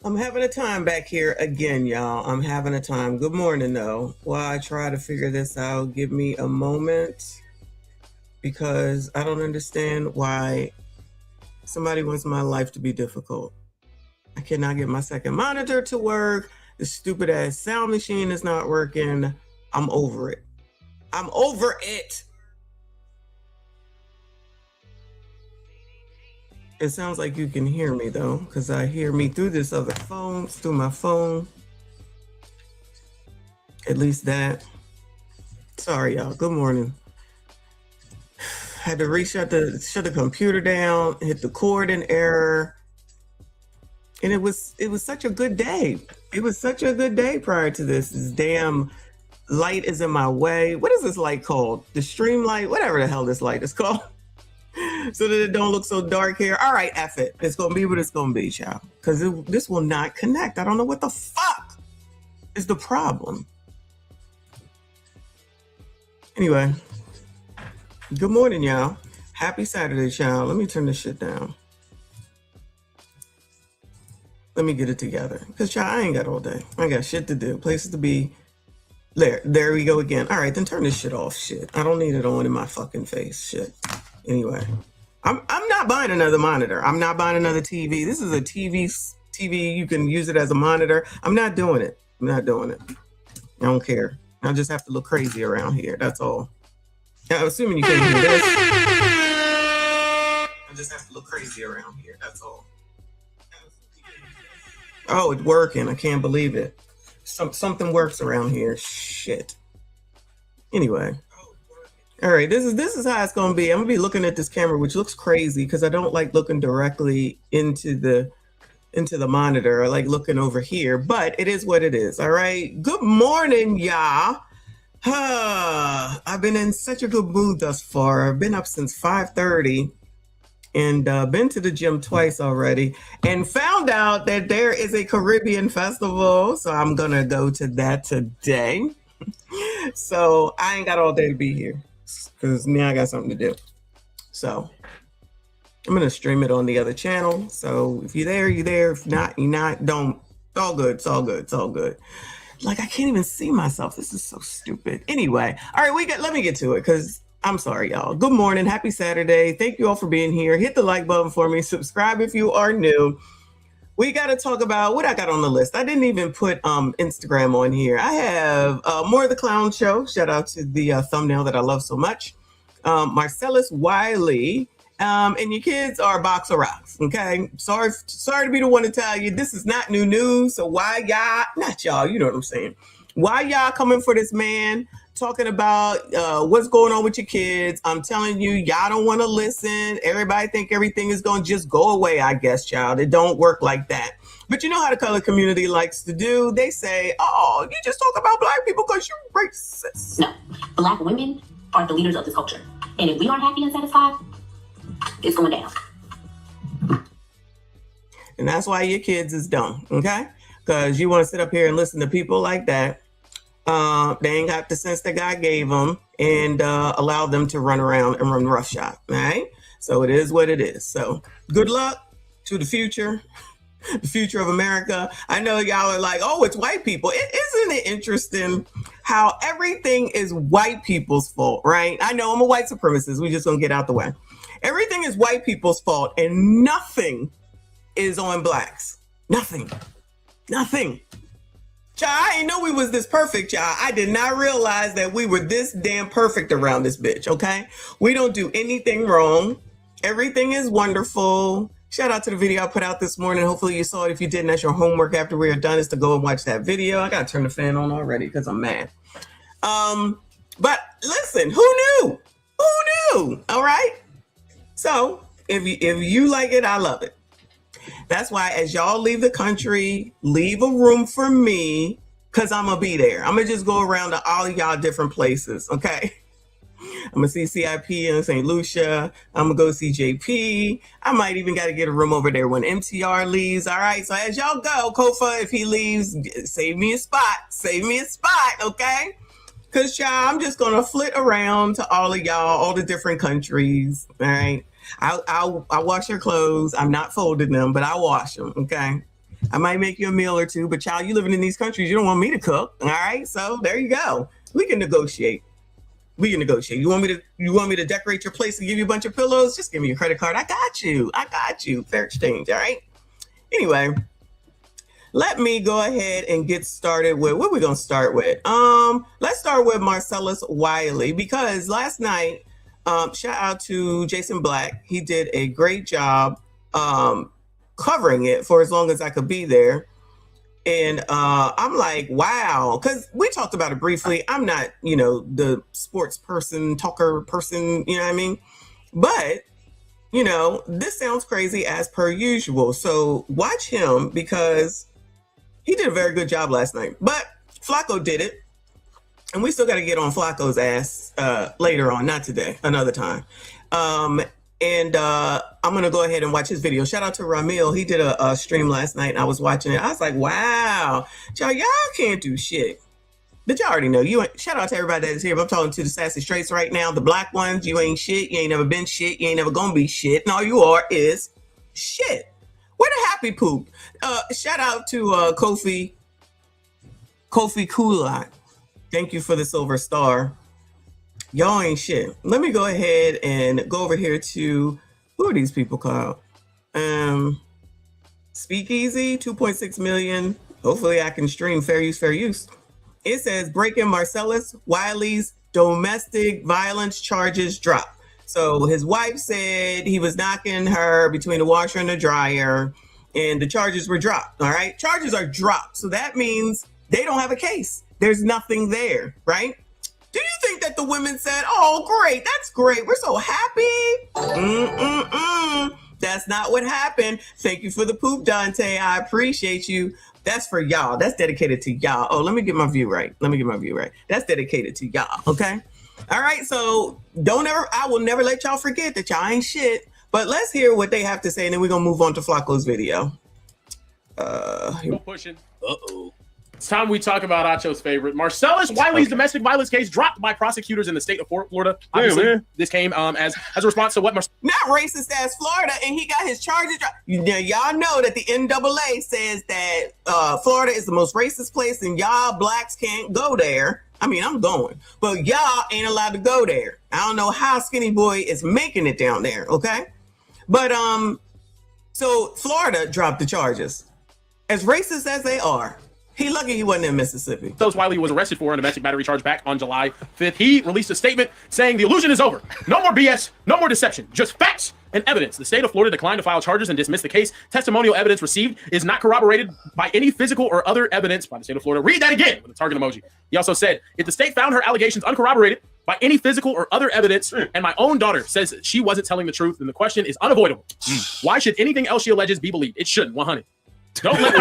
I'm having a time back here again, y'all. I'm having a time. Good morning, though. While I try to figure this out, give me a moment because I don't understand why somebody wants my life to be difficult. I cannot get my second monitor to work. The stupid ass sound machine is not working. I'm over it. I'm over it. It sounds like you can hear me though, because I hear me through this other phone, through my phone. At least that. Sorry, y'all. Good morning. Had to shut the computer down, hit the cord in error. And it was such a good day. It was such a good day prior to this. This damn light is in my way. What is this light called? The stream light, whatever the hell this light is called. So that it don't look so dark here. All right, F it. It's going to be what it's going to be, child. Because this will not connect. I don't know what the fuck is the problem. Anyway, good morning, y'all. Happy Saturday, child. Let me turn this shit down. Let me get it together. Because, child, I ain't got all day. I got shit to do. Places to be. There we go again. All right, then turn this shit off, shit. I don't need it on in my fucking face, shit. Anyway, I'm not buying another monitor. I'm not buying another TV. This is a TV. You can use it as a monitor. I'm not doing it. I'm not doing it. I don't care. I just have to look crazy around here. That's all. I'm assuming you can't hear this. I just have to look crazy around here. That's all. Oh, it's working. I can't believe it. Something works around here. Shit. Anyway. All right, this is how it's gonna be. I'm gonna be looking at this camera, which looks crazy because I don't like looking directly into the monitor. I like looking over here, but it is what it is. All right. Good morning, y'all. I've been in such a good mood thus far. I've been up since 5:30 and been to the gym twice already and found out that there is a Caribbean festival. So I'm gonna go to that today. So I ain't got all day to be here because now I got something to do. So I'm going to stream it on the other channel. So if you're there, you're there. If not, you're not. Don't. It's all good. It's all good. It's all good. Like, I can't even see myself. This is so stupid. Anyway. All right. Let me get to it because I'm sorry, y'all. Good morning. Happy Saturday. Thank you all for being here. Hit the like button for me. Subscribe if you are new. We got to talk about what I got on the list. I didn't even put Instagram on here. I have More of the Clown Show. Shout out to the thumbnail that I love so much. Marcellus, Wiley, and your kids are a box of rocks. Okay, sorry to be the one to tell you this is not new news. So why y'all, not y'all, you know what I'm saying? Why y'all coming for this man? Talking about what's going on with your kids. I'm telling you, y'all don't want to listen. Everybody think everything is going to just go away, I guess, child. It don't work like that. But you know how the color community likes to do? They say, oh, you just talk about black people because you're racist. No, black women are the leaders of this culture. And if we aren't happy and satisfied, it's going down. And that's why your kids is dumb, okay? Because you want to sit up here and listen to people like that. They ain't got the sense that God gave them and allow them to run around and run roughshod, all right? So it is what it is. So good luck to the future of America. I know y'all are like, oh, it's white people. Isn't it interesting how everything is white people's fault, right? I know I'm a white supremacist. We just gonna get out the way. Everything is white people's fault and nothing is on blacks. Nothing. Child, I didn't know we was this perfect, y'all. I did not realize that we were this damn perfect around this bitch, okay? We don't do anything wrong. Everything is wonderful. Shout out to the video I put out this morning. Hopefully you saw it. If you didn't, that's your homework after we are done is to go and watch that video. I gotta turn the fan on already because I'm mad. But listen, who knew? All right? So if you like it, I love it. That's why as y'all leave the country, leave a room for me because I'm going to be there. I'm going to just go around to all of y'all different places, okay? I'm going to see CIP in St. Lucia. I'm going to go see JP. I might even got to get a room over there when MTR leaves, all right? So as y'all go, Kofa, if he leaves, save me a spot, okay? Because, y'all, I'm just going to flit around to all of y'all, all the different countries, all right? I'll wash your clothes. I'm not folding them, but I'll wash them, okay? I might make you a meal or two, but child, you living in these countries, you don't want me to cook. All right, so there you go. We can negotiate. We can negotiate. You want me to decorate your place and give you a bunch of pillows? Just give me your credit card. I got you. Fair exchange. All right. Anyway, let me go ahead and get started with what we're gonna start with. Let's start with Marcellus Wiley, because last night, shout out to Jason Black. He did a great job covering it for as long as I could be there. And I'm like, wow, because we talked about it briefly. I'm not, the sports talker person, you know what I mean? But, this sounds crazy as per usual. So watch him, because he did a very good job last night. But Flacco did it. And we still got to get on Flacco's ass later on, not today, another time. And I'm going to go ahead and watch his video. Shout out to Ramil. He did a stream last night and I was watching it. I was like, wow, y'all can't do shit. But y'all already know. Shout out to everybody that's here. I'm talking to the sassy straights right now. The black ones, you ain't shit. You ain't never been shit. You ain't never going to be shit. And all you are is shit. Where the happy poop? Shout out to Kofi Kulak. Thank you for the silver star. Y'all ain't shit. Let me go ahead and go over here to, who are these people called? Speakeasy, 2.6 million. Hopefully I can stream fair use. It says breaking Marcellus Wiley's domestic violence charges drop. So his wife said he was knocking her between the washer and the dryer, and the charges were dropped. All right. Charges are dropped. So that means they don't have a case. There's nothing there, right? Do you think that the women said, oh, great, that's great, we're so happy? That's not what happened. Thank you for the poop, Dante. I appreciate you. That's for y'all. That's dedicated to y'all. Oh, let me get my view right. That's dedicated to y'all, okay? All right, so I will never let y'all forget that y'all ain't shit. But let's hear what they have to say, and then we're going to move on to Flacco's video. Pushing. Uh-oh. It's time we talk about Acho's favorite. Marcellus Wiley's domestic violence case dropped by prosecutors in the state of Florida. Obviously, this came as a response to what not racist as Florida, and he got his charges dropped. Y'all know that the NAA says that Florida is the most racist place, and y'all blacks can't go there. I mean, I'm going, but y'all ain't allowed to go there. I don't know how Skinny Boy is making it down there, okay? But so Florida dropped the charges. As racist as they are, he lucky he wasn't in Mississippi. Wiley was arrested for a domestic battery charge back on July 5th. He released a statement saying the illusion is over. No more BS, no more deception, just facts and evidence. The state of Florida declined to file charges and dismiss the case. Testimonial evidence received is not corroborated by any physical or other evidence by the state of Florida. Read that again with a target emoji. He also said, if the state found her allegations uncorroborated by any physical or other evidence, and my own daughter says she wasn't telling the truth, then the question is unavoidable. Why should anything else she alleges be believed? It shouldn't. 100. Don't let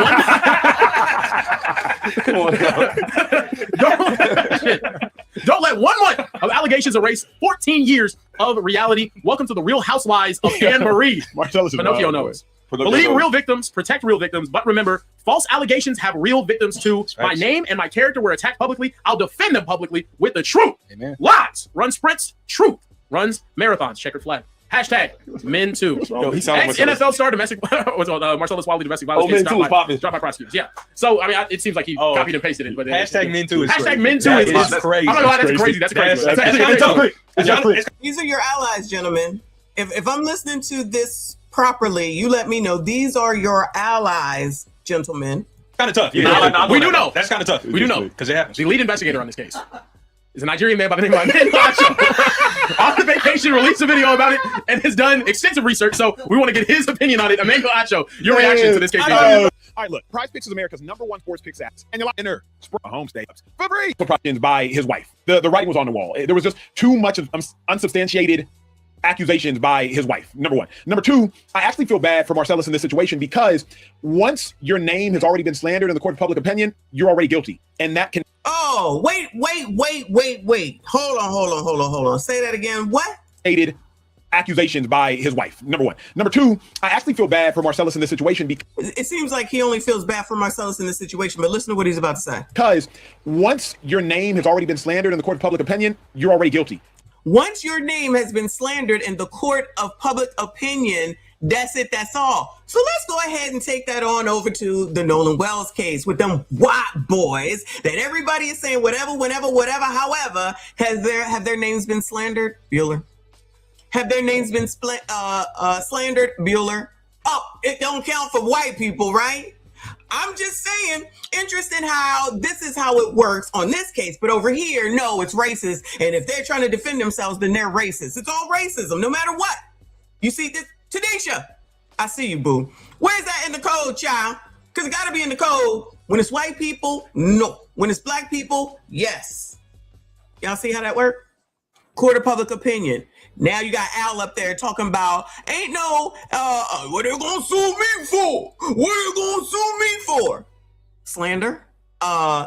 don't let 1 month of allegations erase 14 years of reality. Welcome to the Real Housewives of Anne Marie. Pinocchio knows. Believe real victims, protect real victims, but remember, false allegations have real victims too. My name and my character were attacked publicly. I'll defend them publicly with the truth. Amen. Lies run sprints. Truth runs marathons. Checkered flag. Hashtag men too. Ex-NFL star domestic Marcellus Wiley domestic violence case dropped by prosecutors. Yeah. So I mean, it seems like he copied and pasted it. But hashtag men too is hashtag men too is crazy. I don't know why that's crazy. That's crazy. These are your allies, gentlemen. If I'm listening to this properly, you let me know. These are your allies, gentlemen. Kind of tough. We do know. That's kind of tough. We do know because it happens. The lead investigator on this case is a Nigerian man by the name of Acho. On vacation, released a video about it and has done extensive research. So we want to get his opinion on it. Emmanuel Acho, your reaction to this case. All right, look, Prize Picks is America's #1 sports picks app, and you're in her home state for free. By his wife. The writing was on the wall. There was just too much of unsubstantiated accusations by his wife, number one. Number two, I actually feel bad for Marcellus in this situation because once your name has already been slandered in the court of public opinion, you're already guilty. And that can... Oh, wait. Hold on. Say that again. What? Accusations by his wife, number one. Number two, I actually feel bad for Marcellus in this situation because... It seems like he only feels bad for Marcellus in this situation, but listen to what he's about to say. Because once your name has already been slandered in the court of public opinion, you're already guilty. Once your name has been slandered in the court of public opinion, That's it. That's all. So let's go ahead and take that on over to the Nolan Wells case with them white boys that everybody is saying whatever, whenever, whatever, however. Have their names been slandered? Bueller. Have their names been slandered? Bueller. Oh, it don't count for white people, right? I'm just saying, interesting how this is how it works on this case. But over here, no, it's racist. And if they're trying to defend themselves, then they're racist. It's all racism, no matter what. You see this? Tanisha, I see you, boo. Where's that in the code, child? Because it got to be in the code. When it's white people, no. When it's black people, yes. Y'all see how that works? Court of public opinion. Now you got Al up there talking about, ain't no, what they gonna sue me for? What they gonna sue me for? Slander,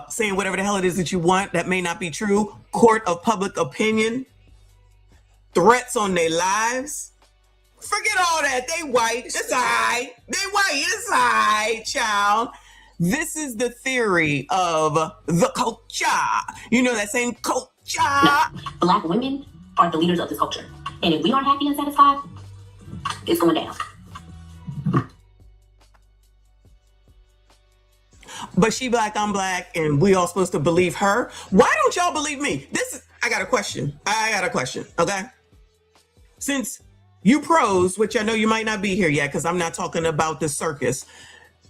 saying whatever the hell it is that you want that may not be true. Court of public opinion. Threats on their lives. Forget all that. They white. It's all right. They white. It's all right, child. This is the theory of the culture. You know that same culture. No, black women are the leaders of this culture. And if we aren't happy and satisfied, it's going down. But she black, I'm black, and we all supposed to believe her. Why don't y'all believe me? I got a question. Okay? Since you pros, which I know you might not be here yet because I'm not talking about the circus.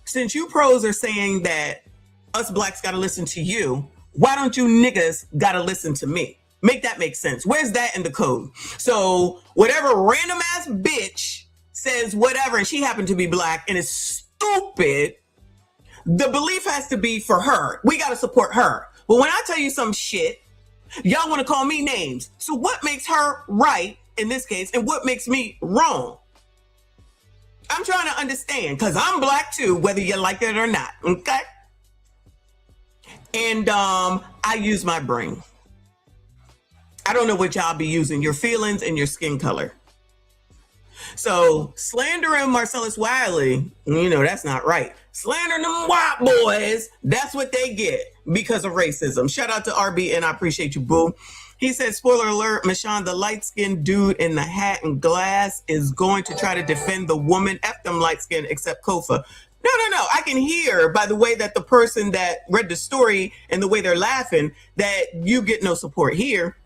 Since you pros are saying that us blacks got to listen to you, why don't you niggas got to listen to me? Make that make sense. Where's that in the code? So whatever random ass bitch says whatever, and she happened to be black and is stupid, the belief has to be for her. We got to support her. But when I tell you some shit, y'all want to call me names. So what makes her right in this case and what makes me wrong? I'm trying to understand because I'm black too, whether you like it or not. Okay. And I use my brain. I don't know what y'all be using, your feelings and your skin color. So slandering Marcellus Wiley, you know, that's not right. Slandering them white boys, that's what they get because of racism. Shout out to RB and I appreciate you, boo. He said, spoiler alert, Michonne, the light-skinned dude in the hat and glass is going to try to defend the woman. F them light-skinned except Kofa. No. I can hear by the way that the person that read the story and the way they're laughing that you get no support here.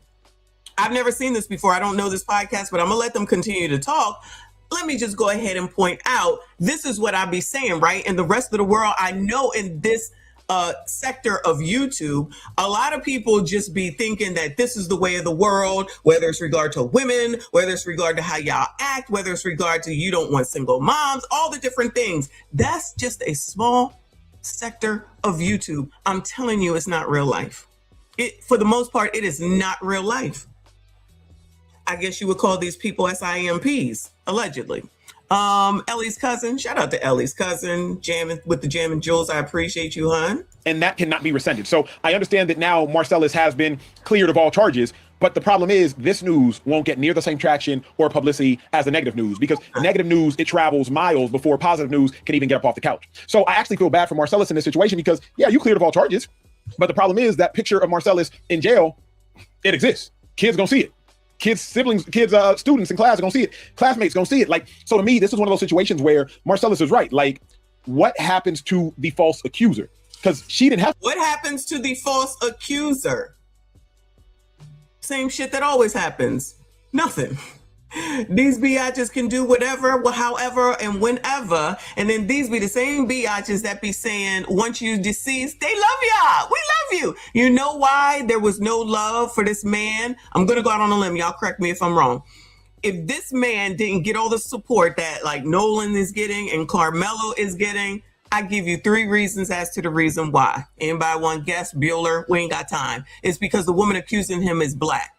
I've never seen this before. I don't know this podcast, but I'm going to let them continue to talk. Let me just go ahead and point out, this is what I be saying, right? And the rest of the world, I know in this sector of YouTube, a lot of people just be thinking that this is the way of the world, whether it's regard to women, whether it's regard to how y'all act, whether it's regard to you don't want single moms, all the different things. That's just a small sector of YouTube. I'm telling you, it's not real life. For the most part, it is not real life. I guess you would call these people SIMPs, allegedly. Ellie's cousin, shout out to Ellie's cousin, jamming with the Jam and Jules. I appreciate you, hon. And that cannot be rescinded. So I understand that now Marcellus has been cleared of all charges, but the problem is this news won't get near the same traction or publicity as the negative news, because negative news, it travels miles before positive news can even get up off the couch. So I actually feel bad for Marcellus in this situation because, yeah, you cleared of all charges, but the problem is that picture of Marcellus in jail, it exists. Kids gonna see it. Kids, siblings, kids, students in class are gonna see it. Classmates gonna see it. Like, so to me, this is one of those situations where Marcellus is right. Like, what happens to the false accuser? Because she didn't have. What happens to the false accuser? Same shit that always happens. Nothing. These biatches can do whatever, however, and whenever. And then these be the same biatches that be saying, once you deceased, they love y'all. We love you. You know why there was no love for this man? I'm going to go out on a limb. Y'all correct me if I'm wrong. If this man didn't get all the support that like Nolan is getting and Carmelo is getting, I give you 3 reasons as to the reason why. Anybody want to guess? Bueller, we ain't got time. It's because the woman accusing him is black.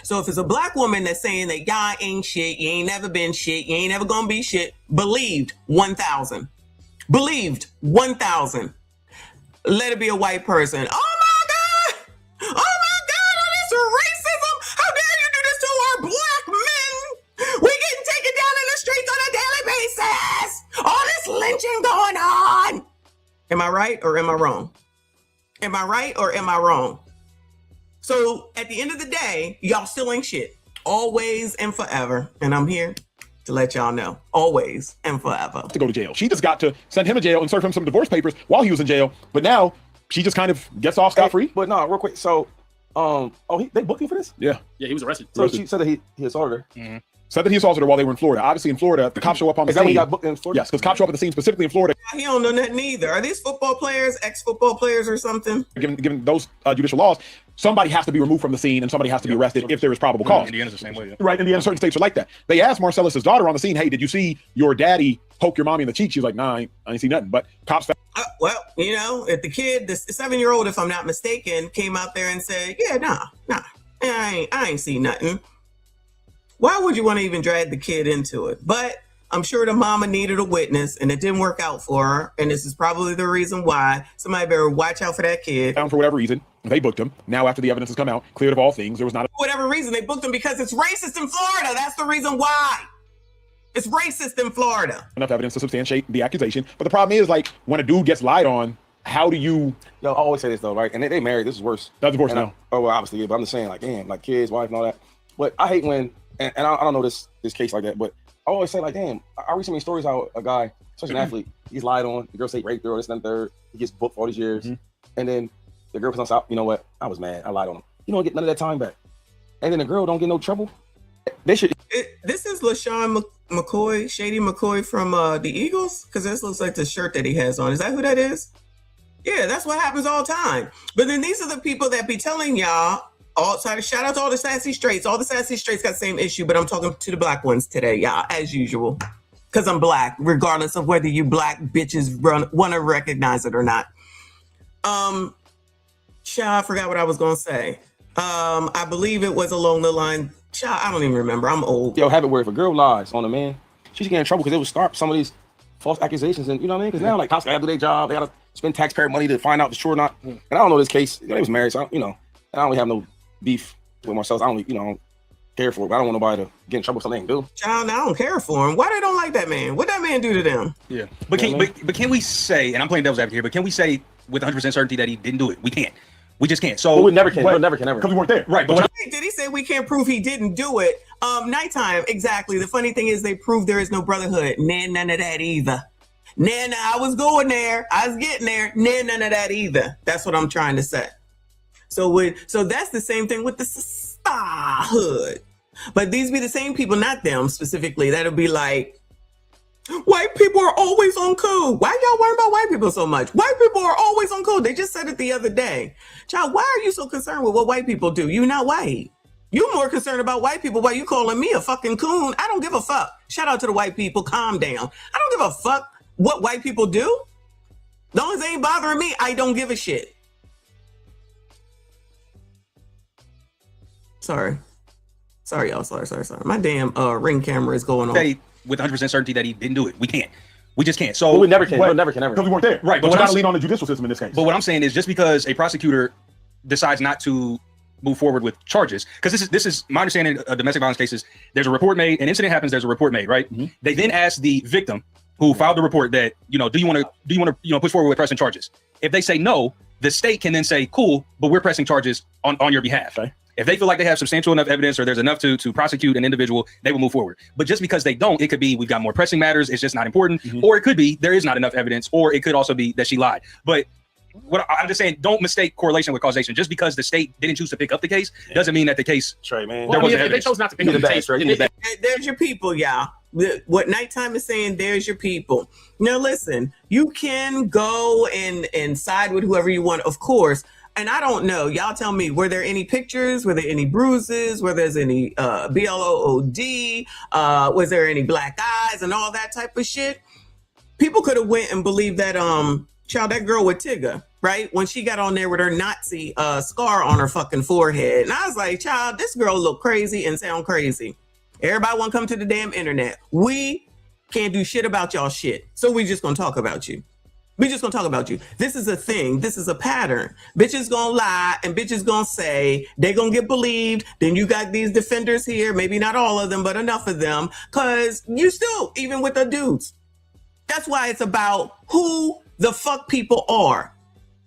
So if it's a black woman that's saying that y'all ain't shit, you ain't never been shit, you ain't never gonna be shit, believed 1,000. Believed 1,000. Let it be a white person. Oh my God! Oh my God, this is racism! How dare you do this to our black men? We're getting taken down in the streets on a daily basis! All this lynching going on! Am I right or am I wrong? Am I right or am I wrong? So at the end of the day, y'all still ain't shit. Always and forever. And I'm here to let y'all know, always and forever. To go to jail. She just got to send him to jail and serve him some divorce papers while he was in jail. But now she just kind of gets off scot-free. But no, real quick. So, they booked him for this? Yeah. Yeah, he was arrested. So she said that he assaulted her. Mm-hmm. Said that he assaulted her while they were in Florida. Obviously in Florida, the cops show up on the Is that scene. when he got booked in Florida? Yes, because cops show up at the scene specifically in Florida. He don't know nothing either. Are these football players, ex-football players or something? Given those judicial laws, somebody has to be removed from the scene and somebody has to be arrested if there is probable cause. Indiana's the same way. Yeah. Right, Indiana, certain states are like that. They asked Marcellus' daughter on the scene, hey, did you see your daddy poke your mommy in the cheek? She's like, nah, I didn't see nothing. But cops found Well, you know, if the kid, the 7-year-old, if I'm not mistaken, came out there and said, yeah, nah, I ain't see nothing. Why would you want to even drag the kid into it? But I'm sure the mama needed a witness and it didn't work out for her. And this is probably the reason why. Somebody better watch out for that kid. for whatever reason, they booked him. Now, after the evidence has come out, cleared of all things, there was not For whatever reason, they booked him because it's racist in Florida. That's the reason why. It's racist in Florida. enough evidence to substantiate the accusation. But the problem is, like, when a dude gets lied on, how do you... Yo, I always say this, though, right? And they married. This is worse. That's divorce And now. well, obviously, but I'm just saying, like, damn, like kids, wife, and all that. But I hate when, and I don't know this case like that, but I always say, like, damn, I read so many stories how a guy, such an athlete, he's lied on, the girl say raped her, or this and that, third, he gets booked for all these years, and then the girl comes out, you know what, I was mad, I lied on him. You don't get none of that time back. And then the girl don't get no trouble. They should. This is LaShawn McCoy, Shady McCoy from the Eagles, because this looks like the shirt that he has on. Is that who that is? Yeah, that's what happens all the time. But then these are the people that be telling y'all, shout out to all the sassy straights. All the sassy straights got the same issue, but I'm talking to the black ones today, y'all, as usual. Because I'm black, regardless of whether you black bitches want to recognize it or not. I forgot what I was going to say. I believe it was along the line, I don't even remember. I'm old. Yo, have it where if a girl lies on a man, she should get in trouble because it would start some of these false accusations. And you know what I mean? Because now, like, cops gotta do their job. They gotta spend taxpayer money to find out if it's true or not. And I don't know this case. They was married, so, and I don't really have no beef with Marcellus. I don't care for it, but I don't want nobody to get in trouble with something they didn't do. Child, I don't care for him. Why they don't like that man? What that man do to them? Yeah. But can we say, and I'm playing devil's advocate here, but can we say with 100% certainty that he didn't do it? We can't. We just can't. So we never can. We never can. Ever. Because we weren't there. Right. But Did he say we can't prove he didn't do it? Nighttime, exactly. The funny thing is they proved there is no brotherhood. None of that either. I was going there. I was getting there. None of that either. That's what I'm trying to say. So that's the same thing with the sisterhood. But these be the same people, not them specifically, that'll be like, white people are always on code. Why y'all worrying about white people so much? White people are always on code. They just said it the other day. Child, why are you so concerned with what white people do? You're not white. You more concerned about white people while you calling me a fucking coon. I don't give a fuck. Shout out to the white people. Calm down. I don't give a fuck what white people do. As long as they ain't bothering me, I don't give a shit. Sorry, y'all. Sorry. My damn ring camera is going on. say with 100% certainty that he didn't do it. We can't. We just can't. So we never can. We never can. Ever. Because we weren't there. Right. But we're trying to lean on the judicial system in this case. But what I'm saying is just because a prosecutor decides not to move forward with charges, because this is my understanding of domestic violence cases, there's a report made, an incident happens, there's a report made, right? Mm-hmm. They then ask the victim who filed the report that, do you want to push forward with pressing charges? If they say no, the state can then say, cool, but we're pressing charges on your behalf. Okay. If they feel like they have substantial enough evidence or there's enough to prosecute an individual, they will move forward. But just because they don't, it could be we've got more pressing matters, it's just not important, or it could be there is not enough evidence, or it could also be that she lied. But what I'm just saying, don't mistake correlation with causation. Just because the state didn't choose to pick up the case doesn't mean that the case. Trey, man. Well, if they chose not to pick up the case, there's your people, y'all. What Nighttime is saying, there's your people. Now, listen, you can go and side with whoever you want, of course. And I don't know. Y'all tell me, were there any pictures? Were there any bruises? Were there any BLOOD? Was there any black eyes and all that type of shit? People could have went and believed that that girl with Tigger, right? When she got on there with her Nazi scar on her fucking forehead. And I was like, child, this girl look crazy and sound crazy. Everybody want to come to the damn internet. We can't do shit about y'all shit. So we just gonna talk about you. We just gonna talk about you. This is a thing. This is a pattern. Bitches gonna lie and bitches gonna say they gonna get believed. Then you got these defenders here, maybe not all of them, but enough of them. Cause you still, even with the dudes. That's why it's about who the fuck people are.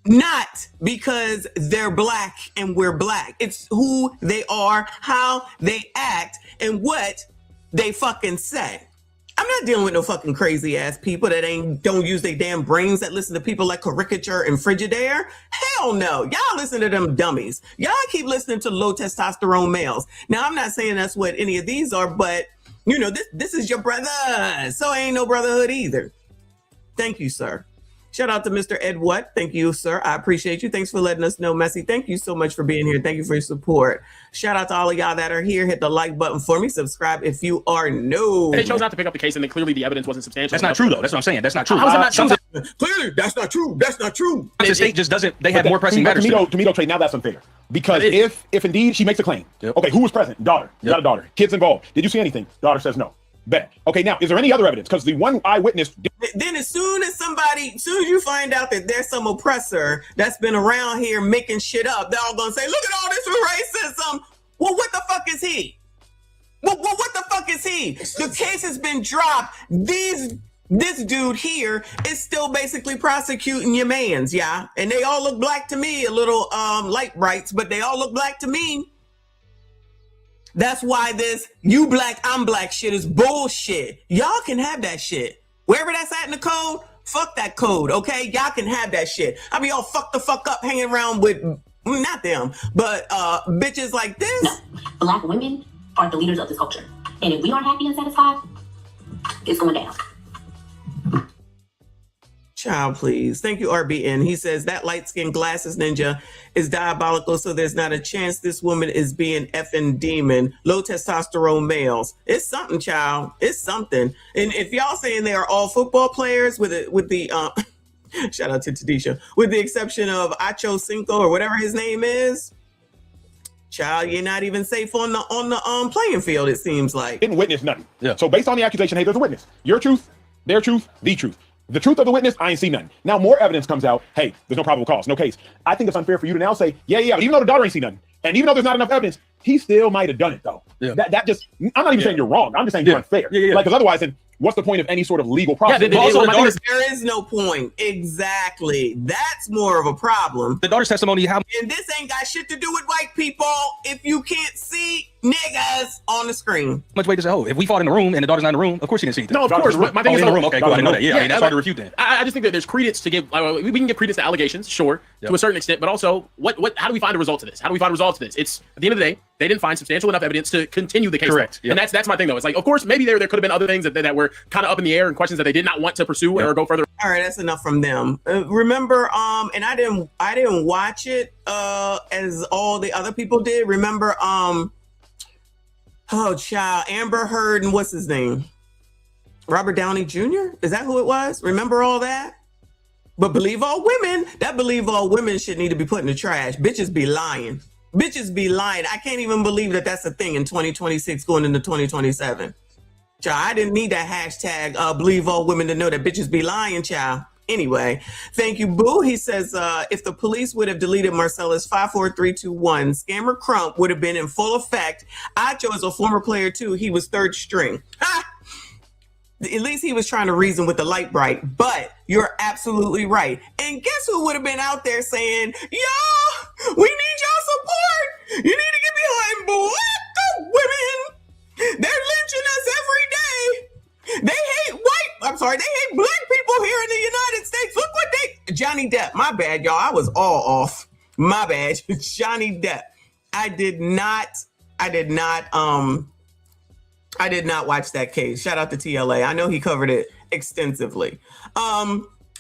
Not because they're black and we're black. It's who they are, how they act, and what they fucking say. I'm not dealing with no fucking crazy ass people that don't use their damn brains, that listen to people like Caricature and Frigidaire. Hell no. Y'all listen to them dummies. Y'all keep listening to low testosterone males. Now, I'm not saying that's what any of these are, but you know, this is your brother. So ain't no brotherhood either. Thank you, sir. Shout out to Mr. Ed What. Thank you, sir. I appreciate you. Thanks for letting us know, Messi. Thank you so much for being here. Thank you for your support. Shout out to all of y'all that are here. Hit the like button for me. Subscribe if you are new. And they chose not to pick up the case, and then clearly the evidence wasn't substantial. That's not true, though. That's what I'm saying. That's not true. How is it not true? Clearly, that's not true. That's not true. The state just doesn't. They have more pressing matters. To me, Trey, now that's unfair. Because if indeed she makes a claim, okay, who was present? Daughter. You got a daughter. Kids involved. Did you see anything? Daughter says no. Bet. Okay, now, is there any other evidence? Because the one eyewitness... Then as soon as you find out that there's some oppressor that's been around here making shit up, they're all going to say, look at all this racism. Well, what the fuck is he? Well, what the fuck is he? The case has been dropped. This dude here is still basically prosecuting your mans, yeah? And they all look black to me, a little light brights, but they all look black to me. That's why this you black, I'm black shit is bullshit. Y'all can have that shit. Wherever that's at in the code, fuck that code, okay? Y'all can have that shit. I be all fucked the fuck up hanging around with, not them, but bitches like this. No, Black women are the leaders of this culture. And if we aren't happy and satisfied, it's going down. Child, please. Thank you, RBN. He says that light-skinned glasses ninja is diabolical, so there's not a chance this woman is being effing demon. Low testosterone males. It's something, child. It's something. And if y'all saying they are all football players with the shout out to Tadisha, with the exception of Acho Cinco or whatever his name is, child, you're not even safe on the playing field, it seems like. Didn't witness nothing. Yeah. So based on the accusation, hey, there's a witness. Your truth, their truth, the truth. The truth of the witness, I ain't seen nothing. Now more evidence comes out. Hey, there's no probable cause, no case. I think it's unfair for you to now say, yeah, but even though the daughter ain't seen nothing, and even though there's not enough evidence, he still might have done it though. Yeah. That just, I'm not even saying you're wrong. I'm just saying you're unfair. Like, because otherwise, then what's the point of any sort of legal process? There is no point. Exactly. That's more of a problem. The daughter's testimony, and this ain't got shit to do with white people if you can't see niggas on the screen. Much weight does it hold? If we fought in the room and the daughter's not in the room, of course she didn't see anything. No, of course. My thing is in the room. Okay, cool. I didn't know that. Yeah, I mean, that's hard to refute then. I just think that there's credence to give. We can give credence to allegations, sure, to a certain extent, but also, how do we find a result to this? How do we find a result to this? It's at the end of the day, they didn't find substantial enough evidence to continue the case. Correct. And that's my thing though. It's like, of course, maybe there could have been other things that were kind of up in the air and questions that they did not want to pursue or go further. All right, that's enough from them. Remember, and I didn't watch it as all the other people did. Remember, Amber Heard and what's his name? Robert Downey Jr.? Is that who it was? Remember all that? But believe all women should need to be put in the trash. Bitches be lying. Bitches be lying. I can't even believe that that's a thing in 2026 going into 2027. Child, I didn't need that hashtag, believe all women to know that bitches be lying, child. Anyway, thank you, Boo. He says, if the police would have deleted Marcellus 54321, Scammer Crump would have been in full effect. Acho is a former player too. He was third string. Ha! At least he was trying to reason with the light bright, but you're absolutely right. And guess who would have been out there saying, yo, we need your support. You need to get behind black women. They're lynching us every day. They hate black people here in the United States. Look what Johnny Depp. My bad, y'all. I was all off. My bad. Johnny Depp. I did not watch that case. Shout out to TLA. I know he covered it extensively.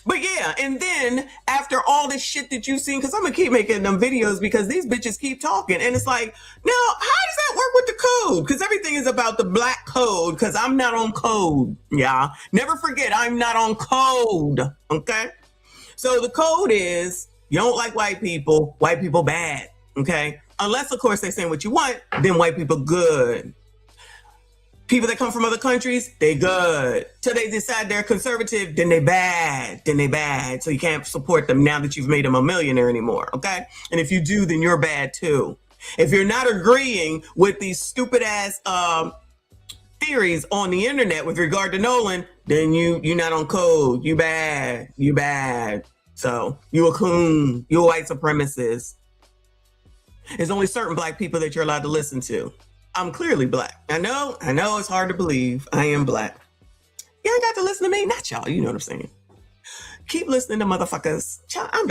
But yeah, and then after all this shit that you've seen, because I'm gonna keep making them videos because these bitches keep talking, and it's like, now how does that work with the code? Because everything is about the black code. Because I'm not on code. Yeah, never forget, I'm not on code. Okay, so the code is you don't like white people bad. Okay, unless of course they're saying what you want, then white people good. People that come from other countries, they good. Till they decide they're conservative, then they bad. So you can't support them now that you've made them a millionaire anymore, okay? And if you do, then you're bad too. If you're not agreeing with these stupid ass theories on the internet with regard to Nolan, then you're not on code. You bad. So you a coon. You a white supremacist. There's only certain black people that you're allowed to listen to. I'm clearly black. I know it's hard to believe. I am black. You ain't got to listen to me. Not y'all. You know what I'm saying. Keep listening to motherfuckers.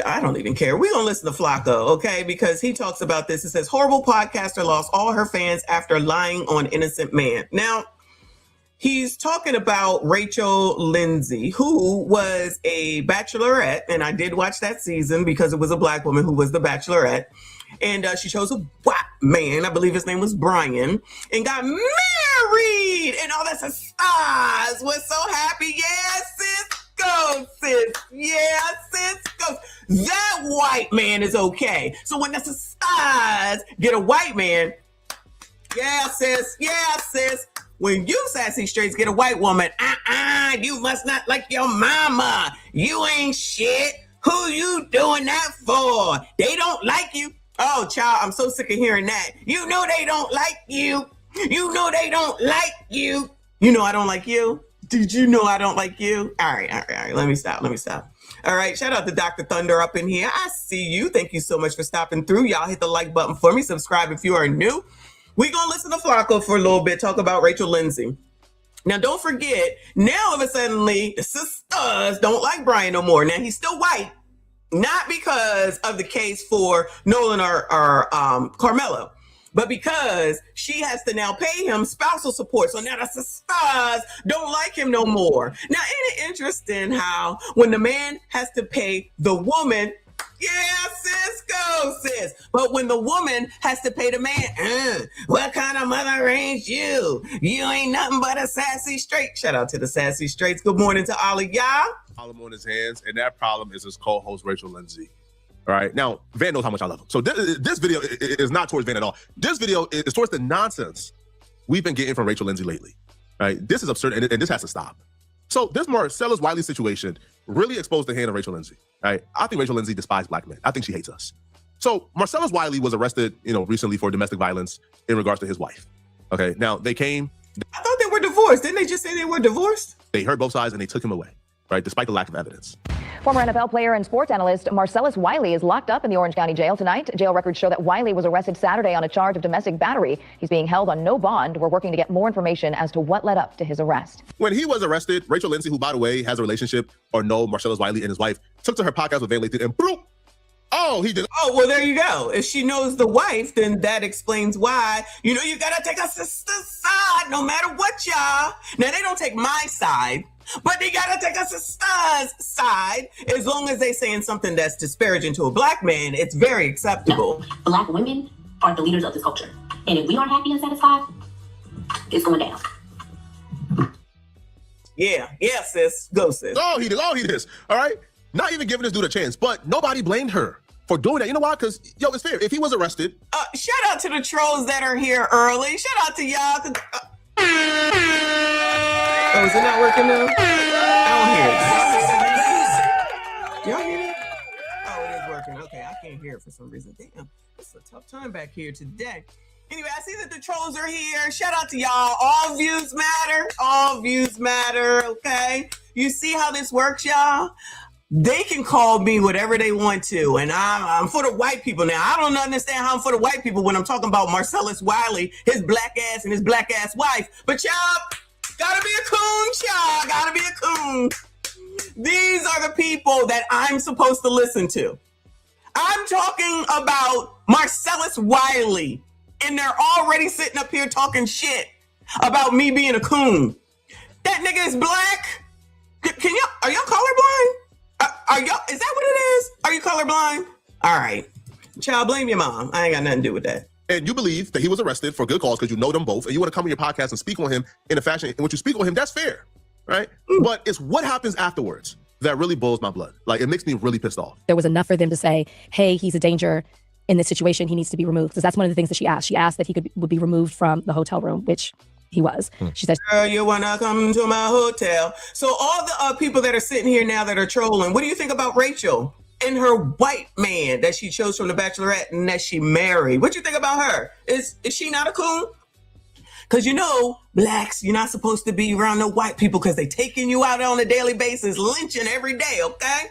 I don't even care. We're going to listen to Flacco, okay? Because he talks about this. It says, horrible podcaster lost all her fans after lying on innocent man. Now, he's talking about Rachel Lindsay, who was a bachelorette. And I did watch that season because it was a black woman who was the bachelorette. And she chose a white man. I believe his name was Brian. And got married. And all that's a stars. We're so happy. Yeah, sis. Go, sis. Yeah, sis. Go. That white man is okay. So when that's a stars get a white man, yeah, sis. Yeah, sis. When you sassy straights get a white woman, you must not like your mama. You ain't shit. Who you doing that for? They don't like you. Oh, child, I'm so sick of hearing that. You know they don't like you. You know they don't like you. You know I don't like you. Did you know I don't like you? All right. Let me stop. All right, shout out to Dr. Thunder up in here. I see you. Thank you so much for stopping through. Y'all hit the like button for me. Subscribe if you are new. We're going to listen to Flacco for a little bit, talk about Rachel Lindsay. Now, don't forget, now all of a sudden, the sisters don't like Brian no more. Now, he's still white, not because of the case for Nolan or Carmelo, but because she has to now pay him spousal support. So now the sisters don't like him no more. Now, ain't it interesting how when the man has to pay the woman, yeah, sis, go, sis. But when the woman has to pay the man, what kind of mother ain't you? You ain't nothing but a sassy straight. Shout out to the sassy straights. Good morning to all of y'all. Problem on his hands, and that problem is his co-host Rachel Lindsay. All right, now Van knows how much I love him. So this video is not towards Van at all. This video is towards the nonsense we've been getting from Rachel Lindsay lately. Right, this is absurd, and this has to stop. So this Marcellus Wiley situation really exposed the hand of Rachel Lindsay. Right, I think Rachel Lindsay despises black men. I think she hates us. So Marcellus Wiley was arrested, recently for domestic violence in regards to his wife. Okay, now they came. I thought they were divorced. Didn't they just say they were divorced? They heard both sides and they took him away. Right, despite the lack of evidence. Former NFL player and sports analyst Marcellus Wiley is locked up in the Orange County Jail tonight. Jail records show that Wiley was arrested Saturday on a charge of domestic battery. He's being held on no bond. We're working to get more information as to what led up to his arrest. When he was arrested, Rachel Lindsay, who, by the way, has a relationship or know Marcellus Wiley and his wife, took to her podcast with Van Lathan and boom. Oh, he did. Oh, well, there you go. If she knows the wife, then that explains why, you got to take a sister's side no matter what, y'all. Now, they don't take my side, but they got to take a sister's side. As long as they saying something that's disparaging to a black man, it's very acceptable. Black women are the leaders of this culture. And if we aren't happy and satisfied, it's going down. Yeah, sis. Go, sis. Oh, he did. All right. Not even giving this dude a chance, but nobody blamed her for doing that. You know why? Because, it's fair. If he was arrested. Shout out to the trolls that are here early. Shout out to y'all. Oh, is it not working now? I don't hear it. Y'all hear it? Oh, it is working. Okay, I can't hear it for some reason. Damn, it's a tough time back here today. Anyway, I see that the trolls are here. Shout out to y'all. All views matter. All views matter, okay? You see how this works, y'all? They can call me whatever they want to, and I'm for the white people now. I don't understand how I'm for the white people when I'm talking about Marcellus Wiley, his black ass and his black ass wife. But y'all gotta be a coon, y'all. Gotta be a coon. These are the people that I'm supposed to listen to. I'm talking about Marcellus Wiley, and they're already sitting up here talking shit about me being a coon. That nigga is black. Are y'all colorblind? Is that what it is? Are you colorblind? All right. Child, blame your mom. I ain't got nothing to do with that. And you believe that he was arrested for good cause because you know them both, and you want to come on your podcast and speak on him in a fashion in which you speak on him, that's fair, right? But it's what happens afterwards that really boils my blood. Like, it makes me really pissed off. There was enough for them to say, hey, he's a danger in this situation. He needs to be removed. Because that's one of the things that she asked. She asked that he would be removed from the hotel room, which he was. She said, girl, you wanna come to my hotel? So all the people that are sitting here now that are trolling, what do you think about Rachel and her white man that she chose from The Bachelorette and that she married? What you think about her? Is she not a coon? Because blacks, you're not supposed to be around no white people because they taking you out on a daily basis, lynching every day, okay?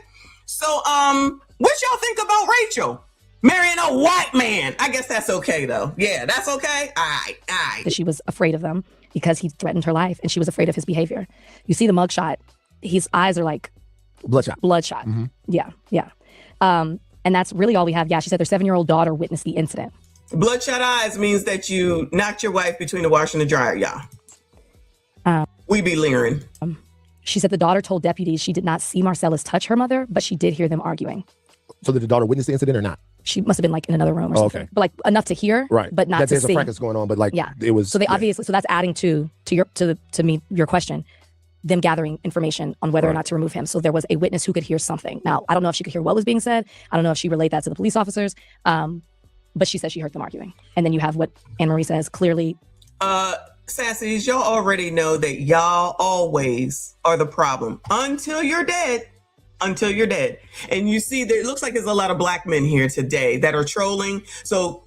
So what y'all think about Rachel marrying a white man? I guess that's okay, though. Yeah, that's okay. All right. that she was afraid of them. because he threatened her life and she was afraid of his behavior. You see the mugshot, his eyes are like bloodshot. Mm-hmm. Yeah. And that's really all we have. Yeah, she said their 7-year-old daughter witnessed the incident. Bloodshot eyes means that you knocked your wife between the washer and the dryer, y'all. We be leering. She said the daughter told deputies she did not see Marcellus touch her mother, but she did hear them arguing. So did the daughter witness the incident or not? She must have been like in another room or something. Okay. But like enough to hear, right? But not that to there's see. a fracas going on, but like yeah, it was. So they obviously, so that's adding to your question, them gathering information on whether or not to remove him. So there was a witness who could hear something. Now I don't know if she could hear what was being said. I don't know if she relayed that to the police officers. But she said she heard them arguing. And then you have what Anne Marie says clearly. Sassies, y'all already know that y'all always are the problem until you're dead. Until you're dead. And you see, it looks like there's a lot of black men here today that are trolling. So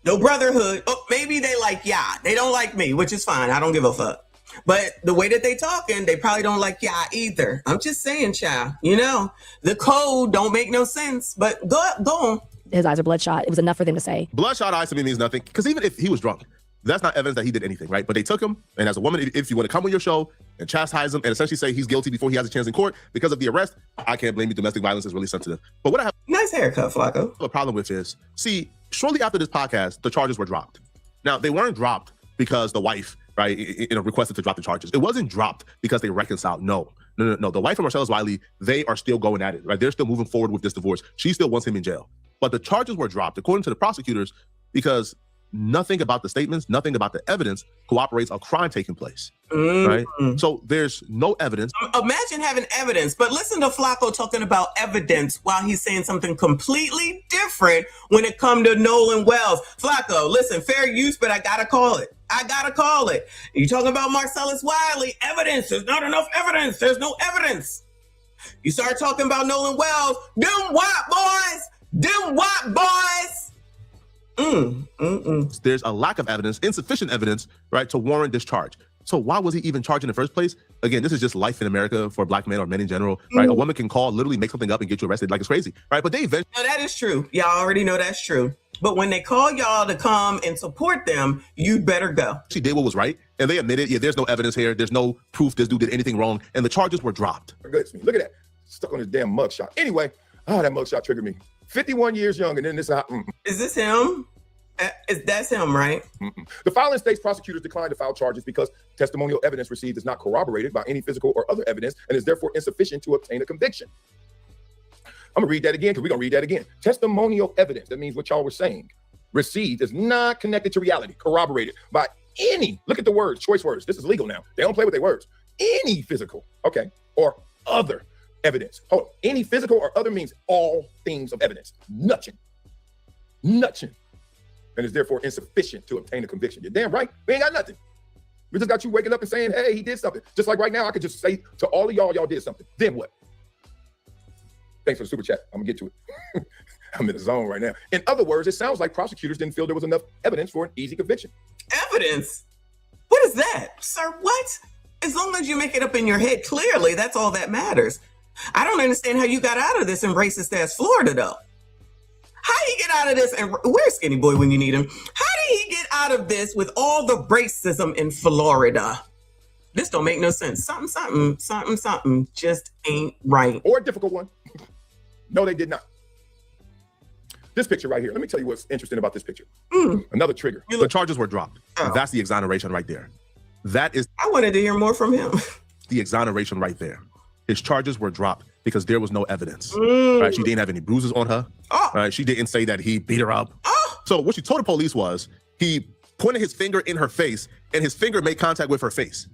no brotherhood. Oh, maybe they like, they don't like me, which is fine. I don't give a fuck. But the way that they talking, they probably don't like either. I'm just saying, child, the code don't make no sense, but go on. His eyes are bloodshot. It was enough for them to say. Bloodshot eyes to me means nothing, because even if he was drunk, that's not evidence that he did anything, right? But they took him, and as a woman, if you want to come on your show and chastise him and essentially say he's guilty before he has a chance in court because of the arrest, I can't blame you. Domestic violence is really sensitive. But what I have nice haircut, Flacco. A problem with is, see, shortly after this podcast, the charges were dropped. Now, they weren't dropped because the wife, right, requested to drop the charges. It wasn't dropped because they reconciled. No. The wife of Marcellus Wiley, they are still going at it, right? They're still moving forward with this divorce. She still wants him in jail. But the charges were dropped, according to the prosecutors, because nothing about the statements, nothing about the evidence cooperates a crime taking place, right? So there's no evidence. Imagine having evidence, but listen to Flacco talking about evidence while he's saying something completely different when it comes to Nolan Wells. Flacco, listen, fair use, but I gotta call it. You talking about Marcellus Wiley, evidence. There's not enough evidence. There's no evidence. You start talking about Nolan Wells, them white boys. There's a lack of evidence, insufficient evidence, right, to warrant this charge. So why was he even charged in the first place? Again, this is just life in America for black men or men in general, right? A woman can call, literally make something up and get you arrested like it's crazy, right? But they eventually... No, that is true. Y'all already know that's true. But when they call y'all to come and support them, you'd better go. She did what was right, and they admitted, there's no evidence here. There's no proof this dude did anything wrong, and the charges were dropped. Look at that. Stuck on his damn mugshot. Anyway, that mugshot triggered me. 51 years young, and then this... Is this him? That's him, right? The filing states prosecutors declined to file charges because testimonial evidence received is not corroborated by any physical or other evidence and is therefore insufficient to obtain a conviction. I'm gonna read that again because we're gonna read that again. Testimonial evidence, that means what y'all were saying, received is not connected to reality, corroborated by any, look at the words, choice words. This is legal now. They don't play with their words. Any physical, or other evidence. Hold on. Any physical or other means all things of evidence. Nothing. And is therefore insufficient to obtain a conviction. You're damn right. We ain't got nothing. We just got you waking up and saying, hey, he did something. Just like right now, I could just say to all of y'all did something. Then what? Thanks for the super chat. I'm gonna get to it. I'm in the zone right now. In other words, it sounds like prosecutors didn't feel there was enough evidence for an easy conviction. Evidence? What is that? Sir, what? As long as you make it up in your head clearly, that's all that matters. I don't understand how you got out of this in racist ass Florida, though. How did he get out of this? And where's Skinny Boy when you need him? How did he get out of this with all the racism in Florida? This don't make no sense. Something just ain't right. Or a difficult one. No, they did not. This picture right here. Let me tell you what's interesting about this picture. Another trigger. The charges were dropped. That's the exoneration right there. That is... I wanted to hear more from him. The exoneration right there. His charges were dropped because there was no evidence. Right? She didn't have any bruises on her. Right? She didn't say that he beat her up. So what she told the police was he pointed his finger in her face and his finger made contact with her face,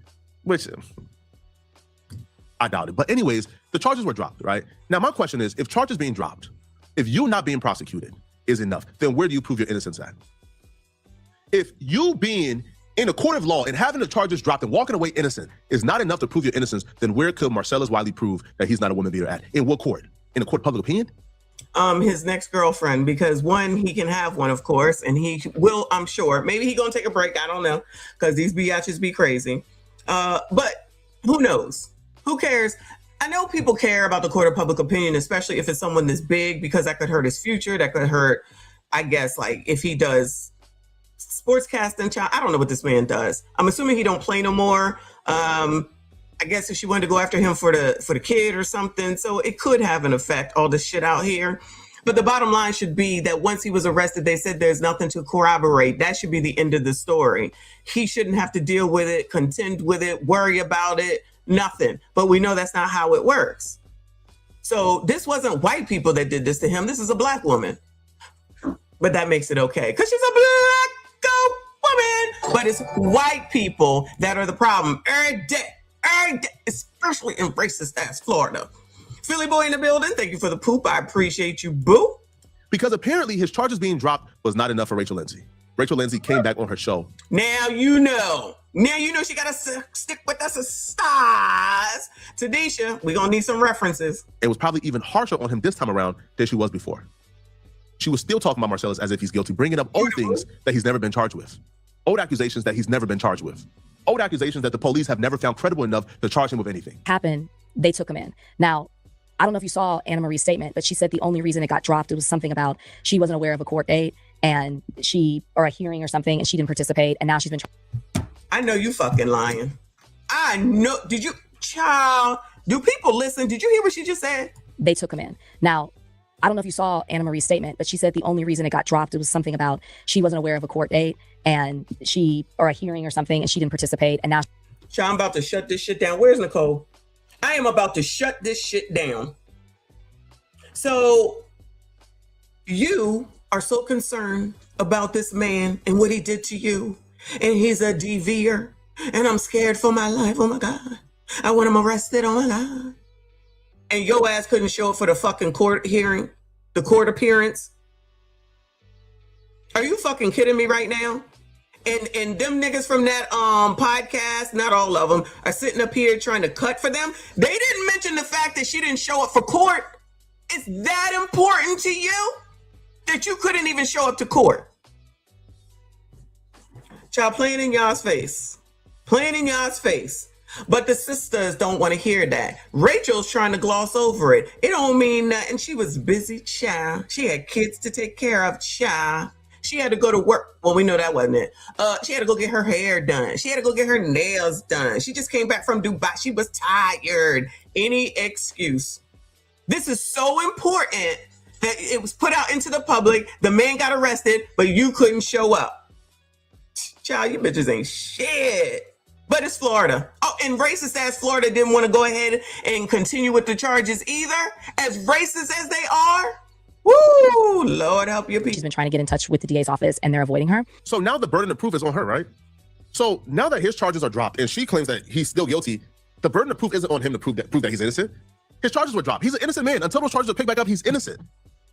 which I doubt it. But anyways, the charges were dropped, right? Now, my question is, if charges being dropped, if you not being prosecuted is enough, then where do you prove your innocence at? If you being in a court of law and having the charges dropped and walking away innocent is not enough to prove your innocence, then where could Marcellus Wiley prove that he's not a woman beater at? In what court? In a court of public opinion? His next girlfriend, because one, he can have one, of course, and he will, I'm sure. Maybe he gonna take a break, I don't know, because these biatches be crazy. But who knows? Who cares? I know people care about the court of public opinion, especially if it's someone this big, because that could hurt his future. That could hurt, I guess, like if he does sportscasting child. I don't know what this man does. I'm assuming he don't play no more. I guess if she wanted to go after him for the kid or something. So it could have an effect, all this shit out here. But the bottom line should be that once he was arrested, they said there's nothing to corroborate. That should be the end of the story. He shouldn't have to deal with it, contend with it, worry about it, nothing. But we know that's not how it works. So this wasn't white people that did this to him. This is a black woman. But that makes it okay because she's a black woman. But it's white people that are the problem every day, especially in racist ass Florida. Philly boy in the building. Thank you for the poop. I appreciate you, boo. Because apparently his charges being dropped was not enough for Rachel Lindsay. Rachel Lindsay came back on her show. Now you know. She got to stick with us as stars. Tadisha, we're going to need some references. It was probably even harsher on him this time around than she was before. She was still talking about Marcellus as if he's guilty, bringing up old things that he's never been charged with. Old accusations that he's never been charged with. Old accusations that the police have never found credible enough to charge him with anything. Happened, they took him in. Now, I don't know if you saw Anna Marie's statement, but she said the only reason it got dropped, it was something about she wasn't aware of a court date and or a hearing or something, and she didn't participate, and now she's been. I know you fucking lying. I know. Did you, child? Do people listen? Did you hear what she just said? They took him in. Now, I don't know if you saw Anna Marie's statement, but she said the only reason it got dropped, it was something about she wasn't aware of a court date and or a hearing or something, and she didn't participate, and now. Child, I'm about to shut this shit down. Where's Nicole? I am about to shut this shit down. So you are so concerned about this man and what he did to you, and he's a DVer, and I'm scared for my life. Oh my God. I want him arrested. Oh my God. And your ass couldn't show up for the fucking court hearing, the court appearance. Are you fucking kidding me right now? And them niggas from that podcast, not all of them, are sitting up here trying to cut for them. They didn't mention the fact that she didn't show up for court. It's that important to you that you couldn't even show up to court. Child, playing in y'all's face. Playing in y'all's face. But the sisters don't want to hear that. Rachel's trying to gloss over it. It don't mean nothing. She was busy, child. She had kids to take care of, child. She had to go to work. Well, we know that wasn't it. She had to go get her hair done. She had to go get her nails done. She just came back from Dubai. She was tired. Any excuse. This is so important that it was put out into the public. The man got arrested, but you couldn't show up. Child, you bitches ain't shit. But it's Florida. Oh, and racist ass Florida didn't want to go ahead and continue with the charges either. As racist as they are. Woo! Lord help your people. She's been trying to get in touch with the DA's office and they're avoiding her. So now the burden of proof is on her, right? So now that his charges are dropped and she claims that he's still guilty, the burden of proof isn't on him to prove that he's innocent. His charges were dropped. He's an innocent man. Until those charges are picked back up, he's innocent.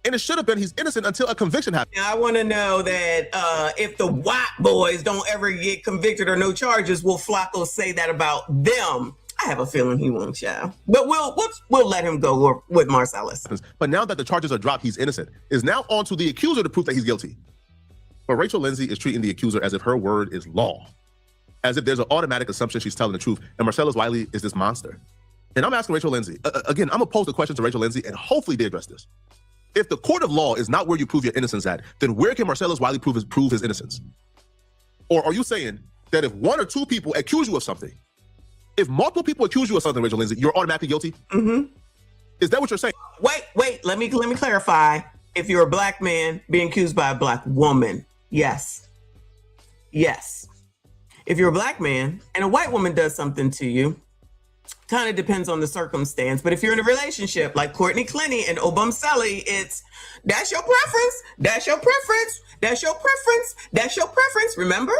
And it should have been he's innocent until a conviction happens. Now, I want to know that if the white boys don't ever get convicted or no charges, will Flacco say that about them? I have a feeling he won't, child. But we'll let him go with Marcellus. But now that the charges are dropped, he's innocent. Is now on to the accuser to prove that he's guilty. But Rachel Lindsay is treating the accuser as if her word is law. As if there's an automatic assumption she's telling the truth. And Marcellus Wiley is this monster. And I'm asking Rachel Lindsay, again, I'm going to pose the question to Rachel Lindsay and hopefully they address this. If the court of law is not where you prove your innocence at, then where can Marcellus Wiley prove his innocence? Or are you saying that if one or two people accuse you of something, if multiple people accuse you of something, Rachel Lindsay, you're automatically guilty? Mm-hmm. Is that what you're saying? Wait, let me clarify. If you're a black man being accused by a black woman, yes. Yes. If you're a black man and a white woman does something to you, kind of depends on the circumstance. But if you're in a relationship like Courtney Clenny and Obum Selly, that's your preference. That's your preference. That's your preference. That's your preference. Remember?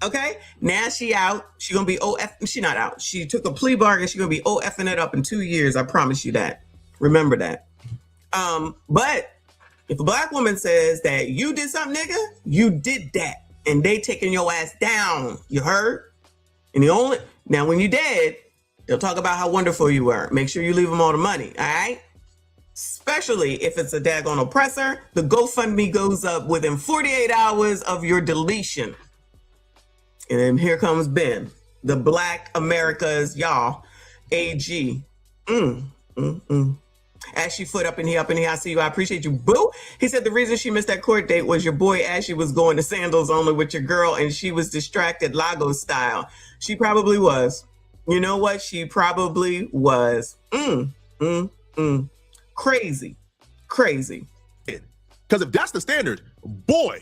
Okay. Now she out. She gonna be she not out. She took a plea bargain. She gonna be OFing it up in 2 years. I promise you that. Remember that. But if a black woman says that you did something, nigga, you did that, and they taking your ass down. You heard? And now when you dead, they'll talk about how wonderful you were. Make sure you leave them all the money, all right? Especially if it's a daggone oppressor, the GoFundMe goes up within 48 hours of your deletion. And then here comes Ben, the Black America's y'all, AG. Ashy foot up in here, I see you. I appreciate you, boo. He said the reason she missed that court date was your boy Ashy was going to sandals only with your girl and she was distracted Lagos style. She probably was. You know what? She probably was. Crazy. Because if that's the standard, boy,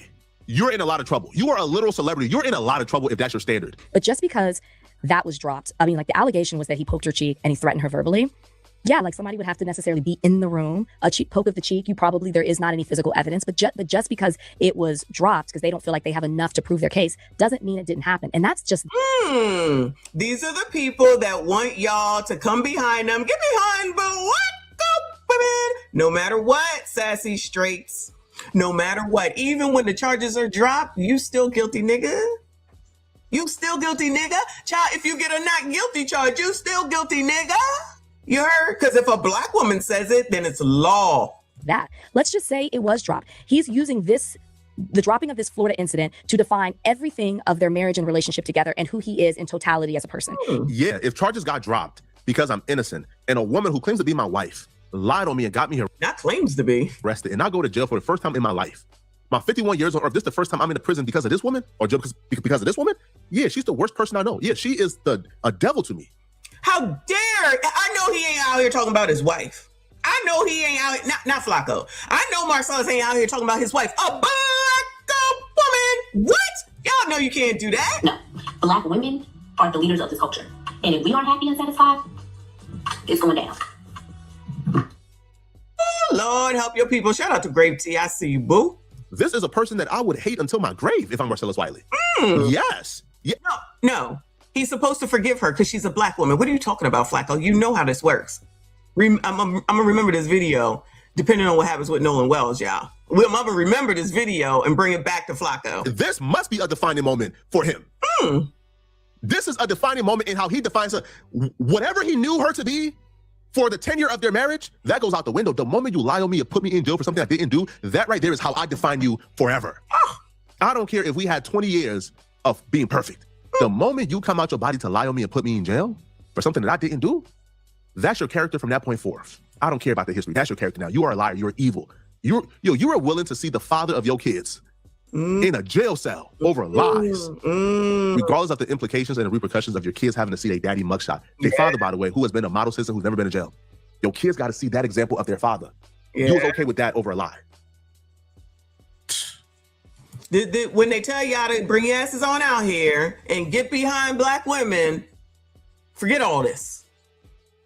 you're in a lot of trouble. You are a literal celebrity. You're in a lot of trouble if that's your standard. But just because that was dropped, I mean, like the allegation was that he poked her cheek and he threatened her verbally. Yeah, like somebody would have to necessarily be in the room. A cheek poke of the cheek, there is not any physical evidence, but just because it was dropped, because they don't feel like they have enough to prove their case, doesn't mean it didn't happen. And that's just... These are the people that want y'all to come behind them. Get behind, but what the women? No matter what, sassy straights. No matter what. Even when the charges are dropped, you still guilty, nigga. You still guilty, nigga. Child, if you get a not guilty charge, you still guilty, nigga. You heard? Because if a black woman says it, then it's law. That. Let's just say it was dropped. He's using the dropping of this Florida incident to define everything of their marriage and relationship together and who he is in totality as a person. Yeah, if charges got dropped because I'm innocent and a woman who claims to be my wife lied on me and got me not claims to be arrested and I go to jail for the first time in my life. My 51 years on earth, this is the first time I'm in a prison because of this woman or just because of this woman? Yeah, she's the worst person I know. Yeah, she is a devil to me. How dare, I know he ain't out here talking about his wife. I know he ain't out, not Flacco. I know Marcellus ain't out here talking about his wife. A black woman, what? Y'all know you can't do that. No, black women are the leaders of this culture. And if we aren't happy and satisfied, it's going down. Oh, Lord, help your people. Shout out to Grape Tea. I see you, boo. This is a person that I would hate until my grave if I'm Marcellus Wiley. Yes. Yeah. No. He's supposed to forgive her because she's a black woman. What are you talking about, Flacco? You know how this works. I'm going to remember this video, depending on what happens with Nolan Wells, y'all. I'm going to remember this video and bring it back to Flacco. This must be a defining moment for him. This is a defining moment in how he defines her. Whatever he knew her to be for the tenure of their marriage, that goes out the window. The moment you lie on me and put me in jail for something I didn't do, that right there is how I define you forever. I don't care if we had 20 years of being perfect. The moment you come out your body to lie on me and put me in jail for something that I didn't do, that's your character from that point forth. I don't care about the history. That's your character now. You are a liar. You're evil. You are willing to see the father of your kids in a jail cell over lies, regardless of the implications and the repercussions of your kids having to see their daddy mugshot. Their father, by the way, who has been a model citizen who's never been in jail. Your kids got to see that example of their father. You was okay with that over a lie. When they tell y'all to bring your asses on out here and get behind black women, forget all this.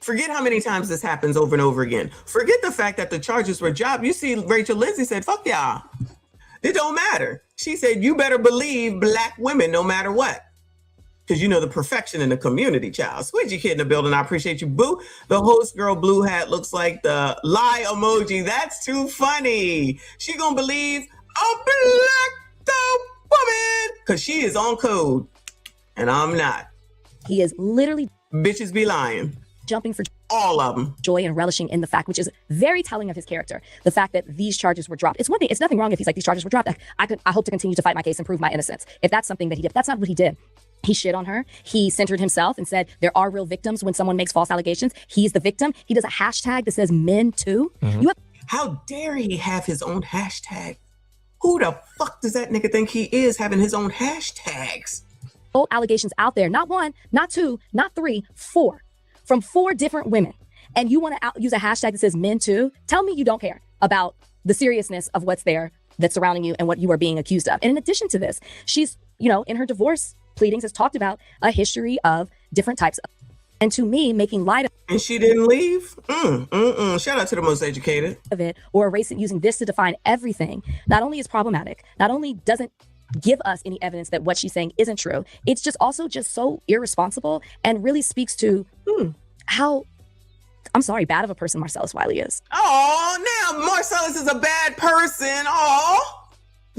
Forget how many times this happens over and over again. Forget the fact that the charges were dropped. You see, Rachel Lindsay said, fuck y'all. It don't matter. She said, you better believe black women no matter what. Because you know the perfection in the community, child. Squidgy Kid in the building. I appreciate you, boo. The host girl blue hat looks like the lie emoji. That's too funny. She gonna believe a black woman because she is on code and I'm not. He is literally bitches be lying, jumping for all of them, joy and relishing in the fact, which is very telling of his character. The fact that these charges were dropped. It's one thing. It's nothing wrong if he's like, these charges were dropped. I hope to continue to fight my case and prove my innocence. If that's something that he did, that's not what he did. He shit on her. He centered himself and said there are real victims when someone makes false allegations. He's the victim. He does a hashtag that says men too. How dare he have his own hashtag? Who the fuck does that nigga think he is having his own hashtags? Old allegations out there, not one, not two, not three, 4, from 4 different women. And you want to use a hashtag that says men too? Tell me you don't care about the seriousness of what's there that's surrounding you and what you are being accused of. And in addition to this, she's, in her divorce pleadings has talked about a history of different types of, and to me, making light of and she didn't leave. Shout out to the most educated of it, or erase it using this to define everything. Not only is problematic, not only doesn't give us any evidence that what she's saying isn't true, it's just also just so irresponsible and really speaks to how, I'm sorry, bad of a person Marcellus Wiley is. Oh, now Marcellus is a bad person. Oh,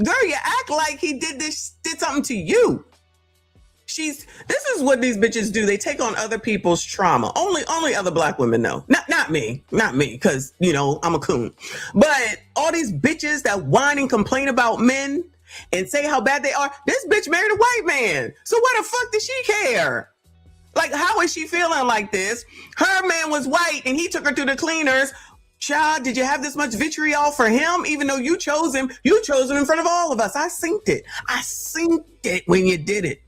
girl, you act like he did something to you. This is what these bitches do. They take on other people's trauma. Only other black women know. Not me, because I'm a coon. But all these bitches that whine and complain about men and say how bad they are. This bitch married a white man. So what the fuck does she care? Like, how is she feeling like this? Her man was white and he took her to the cleaners. Child, did you have this much vitriol for him? Even though you chose him in front of all of us. I synced it when you did it.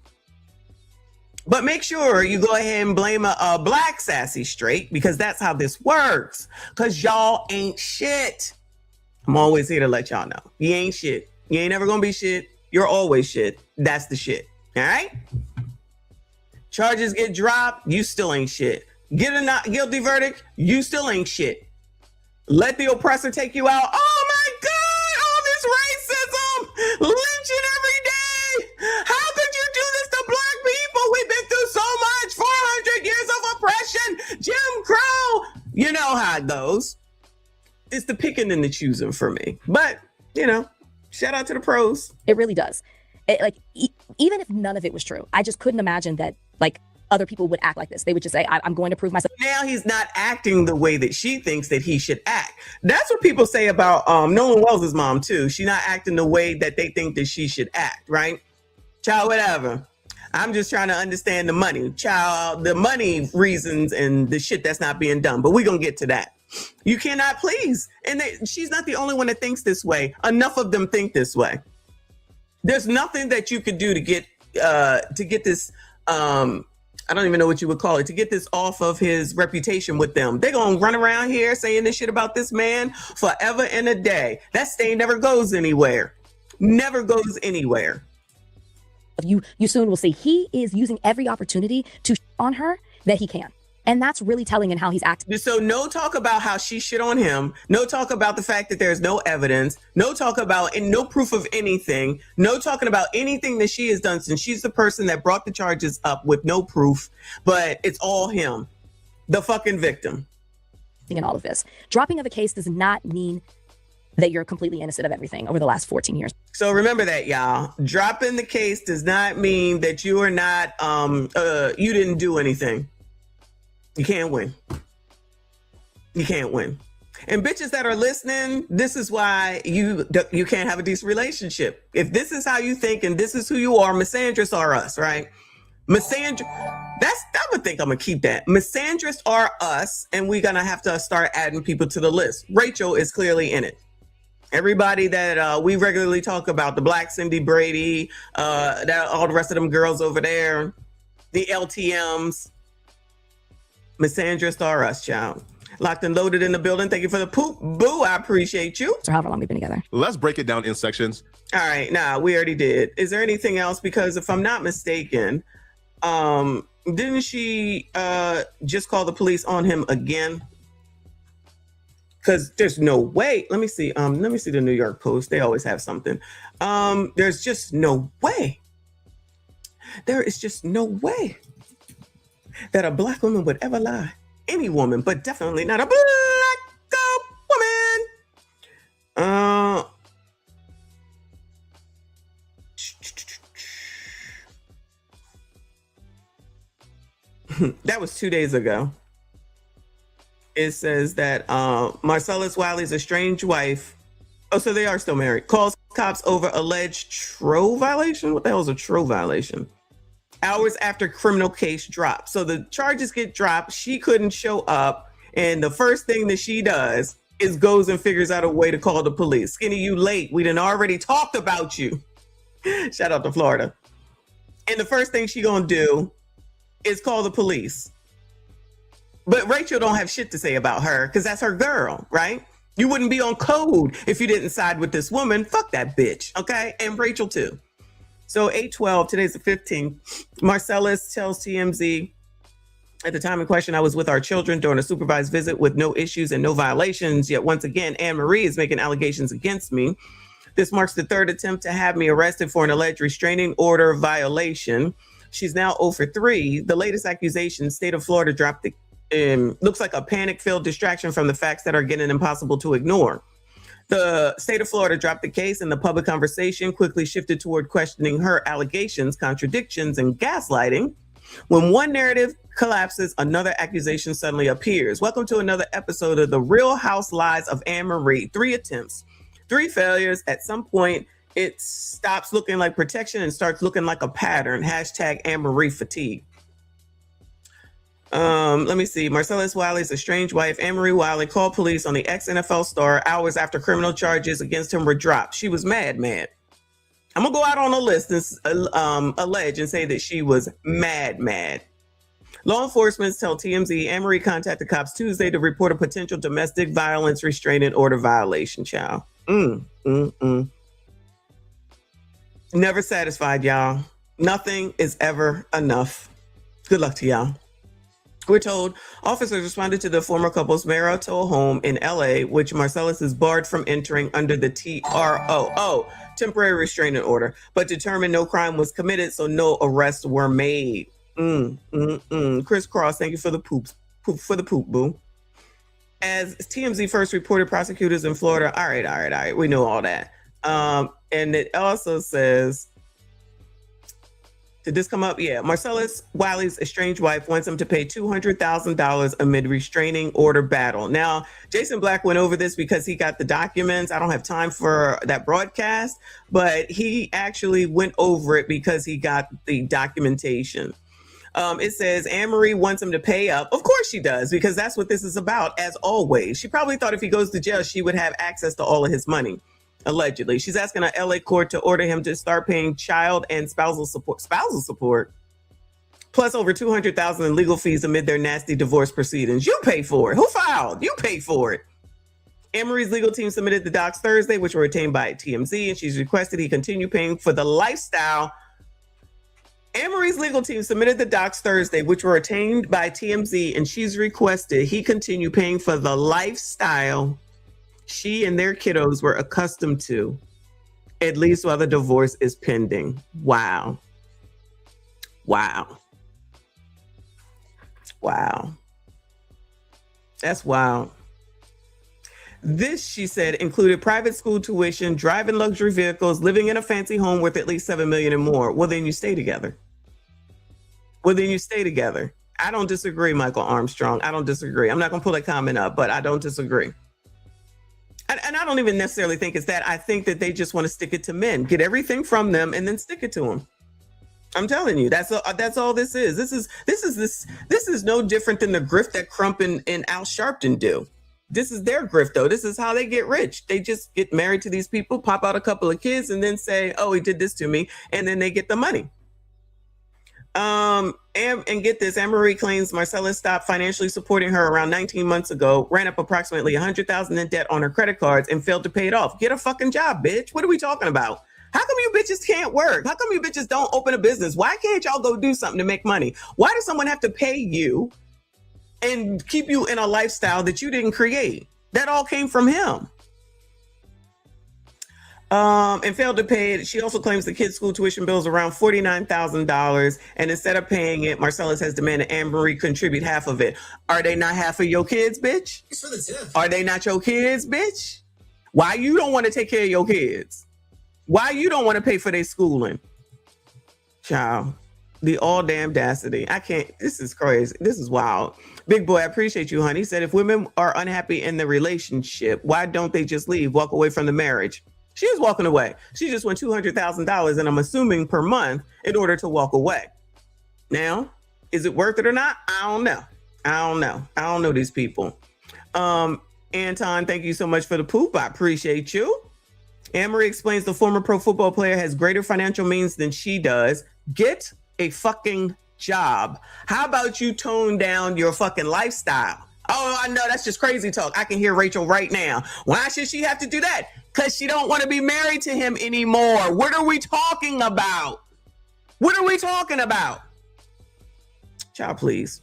But make sure you go ahead and blame a black sassy straight, because that's how this works. Because y'all ain't shit. I'm always here to let y'all know. You ain't shit. You ain't never gonna be shit. You're always shit. That's the shit. All right? Charges get dropped. You still ain't shit. Get a not guilty verdict. You still ain't shit. Let the oppressor take you out. Oh my God, all this racism, lynching every day. How could you do this to black people? We've been through so much, 400 years of oppression, Jim Crow. You know how it goes. It's the picking and the choosing for me. But, you know, shout out to the pros. It really does. Even if none of it was true, I just couldn't imagine that, like, other people would act like this. They would just say, I'm going to prove myself. Now he's not acting the way that she thinks that he should act. That's what people say about Nolan Wells' mom too. She's not acting the way that they think that she should act, right? Child, whatever. I'm just trying to understand the money. Child, the money reasons and the shit that's not being done. But we're going to get to that. You cannot please. And she's not the only one that thinks this way. Enough of them think this way. There's nothing that you could do to get this I don't even know what you would call it, to get this off of his reputation with them. They're going to run around here saying this shit about this man forever and a day. That stain never goes anywhere. Never goes anywhere. You soon will see he is using every opportunity to on her that he can. And that's really telling in how he's acting. So no talk about how she shit on him. No talk about the fact that there's no evidence. No talk about and no proof of anything. No talking about anything that she has done since she's the person that brought the charges up with no proof. But it's all him, the fucking victim. In all of this, dropping of a case does not mean that you're completely innocent of everything over the last 14 years. So remember that, y'all. Dropping the case does not mean that you are not, you didn't do anything. You can't win. You can't win. And bitches that are listening, this is why you can't have a decent relationship. If this is how you think and this is who you are, misandrists are us, right? I would think I'm gonna keep that. Misandrists are us, and we're gonna have to start adding people to the list. Rachel is clearly in it. Everybody that we regularly talk about, the Black Cindy Brady, all the rest of them girls over there, the LTMs. Misandrists are us, child. Locked and loaded in the building. Thank you for the poop. Boo, I appreciate you. So however long we've been together. Let's break it down in sections. All right, we already did. Is there anything else? Because if I'm not mistaken, didn't she just call the police on him again? Because there's no way. Let me see the New York Post. They always have something. There's just no way. There is just no way that a black woman would ever lie. Any woman, but definitely not a black woman. That was 2 days ago. It says that Marcellus Wiley's estranged wife, so they are still married, calls cops over alleged TRO violation. What the hell is a TRO violation? Hours after criminal case dropped. So the charges get dropped. She couldn't show up. And the first thing that she does is goes and figures out a way to call the police. Skinny, you late. We done already talked about you. Shout out to Florida. And the first thing she gonna do is call the police. But Rachel don't have shit to say about her because that's her girl, right? You wouldn't be on code if you didn't side with this woman. Fuck that bitch, okay? And Rachel too. So 8/12, today's the 15th. Marcellus tells TMZ, at the time in question, I was with our children during a supervised visit with no issues and no violations. Yet once again, Anne Marie is making allegations against me. This marks the third attempt to have me arrested for an alleged restraining order violation. She's now 0 for 3. The latest accusation, state of Florida dropped the, looks like a panic-filled distraction from the facts that are getting impossible to ignore. The state of Florida dropped the case and the public conversation quickly shifted toward questioning her allegations, contradictions, and gaslighting. When one narrative collapses, another accusation suddenly appears. Welcome to another episode of The Real House Lies of Anne Marie. 3 attempts, 3 failures. At some point, it stops looking like protection and starts looking like a pattern. Hashtag Anne Marie fatigue. Let me see. Marcellus Wiley's estranged wife, Anne-Marie Wiley, called police on the ex-NFL star hours after criminal charges against him were dropped. She was mad. I'm gonna go out on a list and allege and say that she was mad. Law enforcement tell TMZ Anne-Marie contacted cops Tuesday to report a potential domestic violence restraining order violation, child. Never satisfied, y'all. Nothing is ever enough. Good luck to y'all. We're told officers responded to the former couple's marital home in LA, which Marcellus is barred from entering under the TRO, temporary restraining order, but determined no crime was committed, so no arrests were made. Chris Cross, thank you for the poop, boo. As TMZ first reported, prosecutors in Florida. All right. We know all that. And it also says, did this come up? Yeah. Marcellus Wiley's estranged wife wants him to pay $200,000 amid restraining order battle. Now, Jason Black went over this because he got the documents. I don't have time for that broadcast, but he actually went over it because he got the documentation. It says Anne-Marie wants him to pay up. Of course she does, because that's what this is about, as always. She probably thought if he goes to jail, she would have access to all of his money. Allegedly, she's asking a LA court to order him to start paying child and spousal support, plus over $200,000 in legal fees amid their nasty divorce proceedings. You pay for it. Who filed? You pay for it. Anne-Marie's legal team submitted the docs Thursday, which were retained by TMZ, and she's requested he continue paying for the lifestyle. Anne-Marie's legal team submitted the docs Thursday, which were retained by TMZ, and she's requested he continue paying for the lifestyle she and their kiddos were accustomed to, at least while the divorce is pending. Wow. That's wild. This, she said, included private school tuition, driving luxury vehicles, living in a fancy home worth at least $7 million and more. Well, then you stay together. I don't disagree, Michael Armstrong. I don't disagree. I'm not going to pull that comment up, but I don't disagree. And I don't even necessarily think it's that. I think that they just want to stick it to men, get everything from them, and then stick it to them. I'm telling you, that's all this is. This is no different than the grift that Crump and Al Sharpton do. This is their grift, though. This is how they get rich. They just get married to these people, pop out a couple of kids, and then say, "Oh, he did this to me," and then they get the money. And get this, Anne-Marie claims Marcellus stopped financially supporting her around 19 months ago, ran up approximately $100,000 in debt on her credit cards, and failed to pay it off. Get a fucking job, bitch. What are we talking about? How come you bitches can't work? How come you bitches don't open a business? Why can't y'all go do something to make money? Why does someone have to pay you and keep you in a lifestyle that you didn't create? That all came from him. And failed to pay it. She also claims the kids' school tuition bill is around $49,000, and instead of paying it, Marcellus has demanded Anne-Marie contribute half of it. Are they not half of your kids, bitch? It's for the tip. Are they not your kids, bitch? Why you don't want to take care of your kids? Why you don't want to pay for their schooling? Child, the all damn audacity. I can't. This is crazy. This is wild. Big boy, I appreciate you, honey. He said if women are unhappy in the relationship, why don't they just leave, walk away from the marriage? She is walking away. She just went $200,000, and I'm assuming per month, in order to walk away. Now, is it worth it or not? I don't know. I don't know these people. Anton, thank you so much for the poop. I appreciate you. Anne-Marie explains the former pro football player has greater financial means than she does. Get a fucking job. How about you tone down your fucking lifestyle? Oh, I know, that's just crazy talk. I can hear Rachel right now. Why should she have to do that? Because she don't want to be married to him anymore. What are we talking about? Child, please.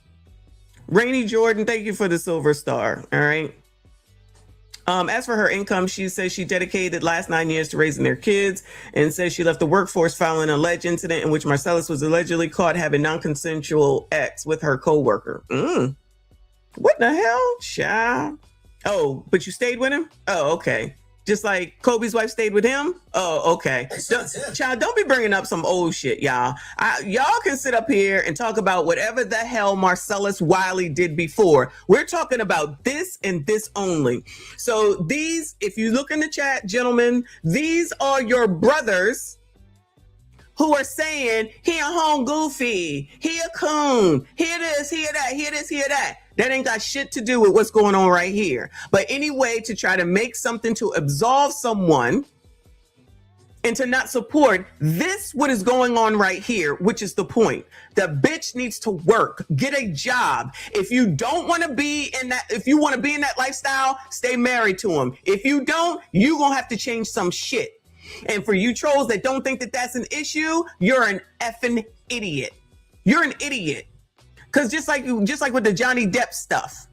Rainey Jordan, thank you for the silver star. All right. As for her income, she says she dedicated the last 9 years to raising their kids, and says she left the workforce following an alleged incident in which Marcellus was allegedly caught having non-consensual sex with her coworker. What the hell, child? Oh, but you stayed with him? Oh, okay. Just like Kobe's wife stayed with him? Oh, okay. Child, don't be bringing up some old shit, y'all. Y'all can sit up here and talk about whatever the hell Marcellus Wiley did before. We're talking about this and this only. So these, if you look in the chat, gentlemen, these are your brothers who are saying he a home goofy, he a coon, hear this, hear that, hear this, hear that. That ain't got shit to do with what's going on right here. But anyway, to try to make something to absolve someone and to not support this, what is going on right here, which is the point. The bitch needs to work, get a job. If you don't want to be in that, if you want to be in that lifestyle, stay married to him. If you don't, you gonna have to change some shit. And for you trolls that don't think that that's an issue, you're an effing idiot. You're an idiot. Because just like with the Johnny Depp stuff,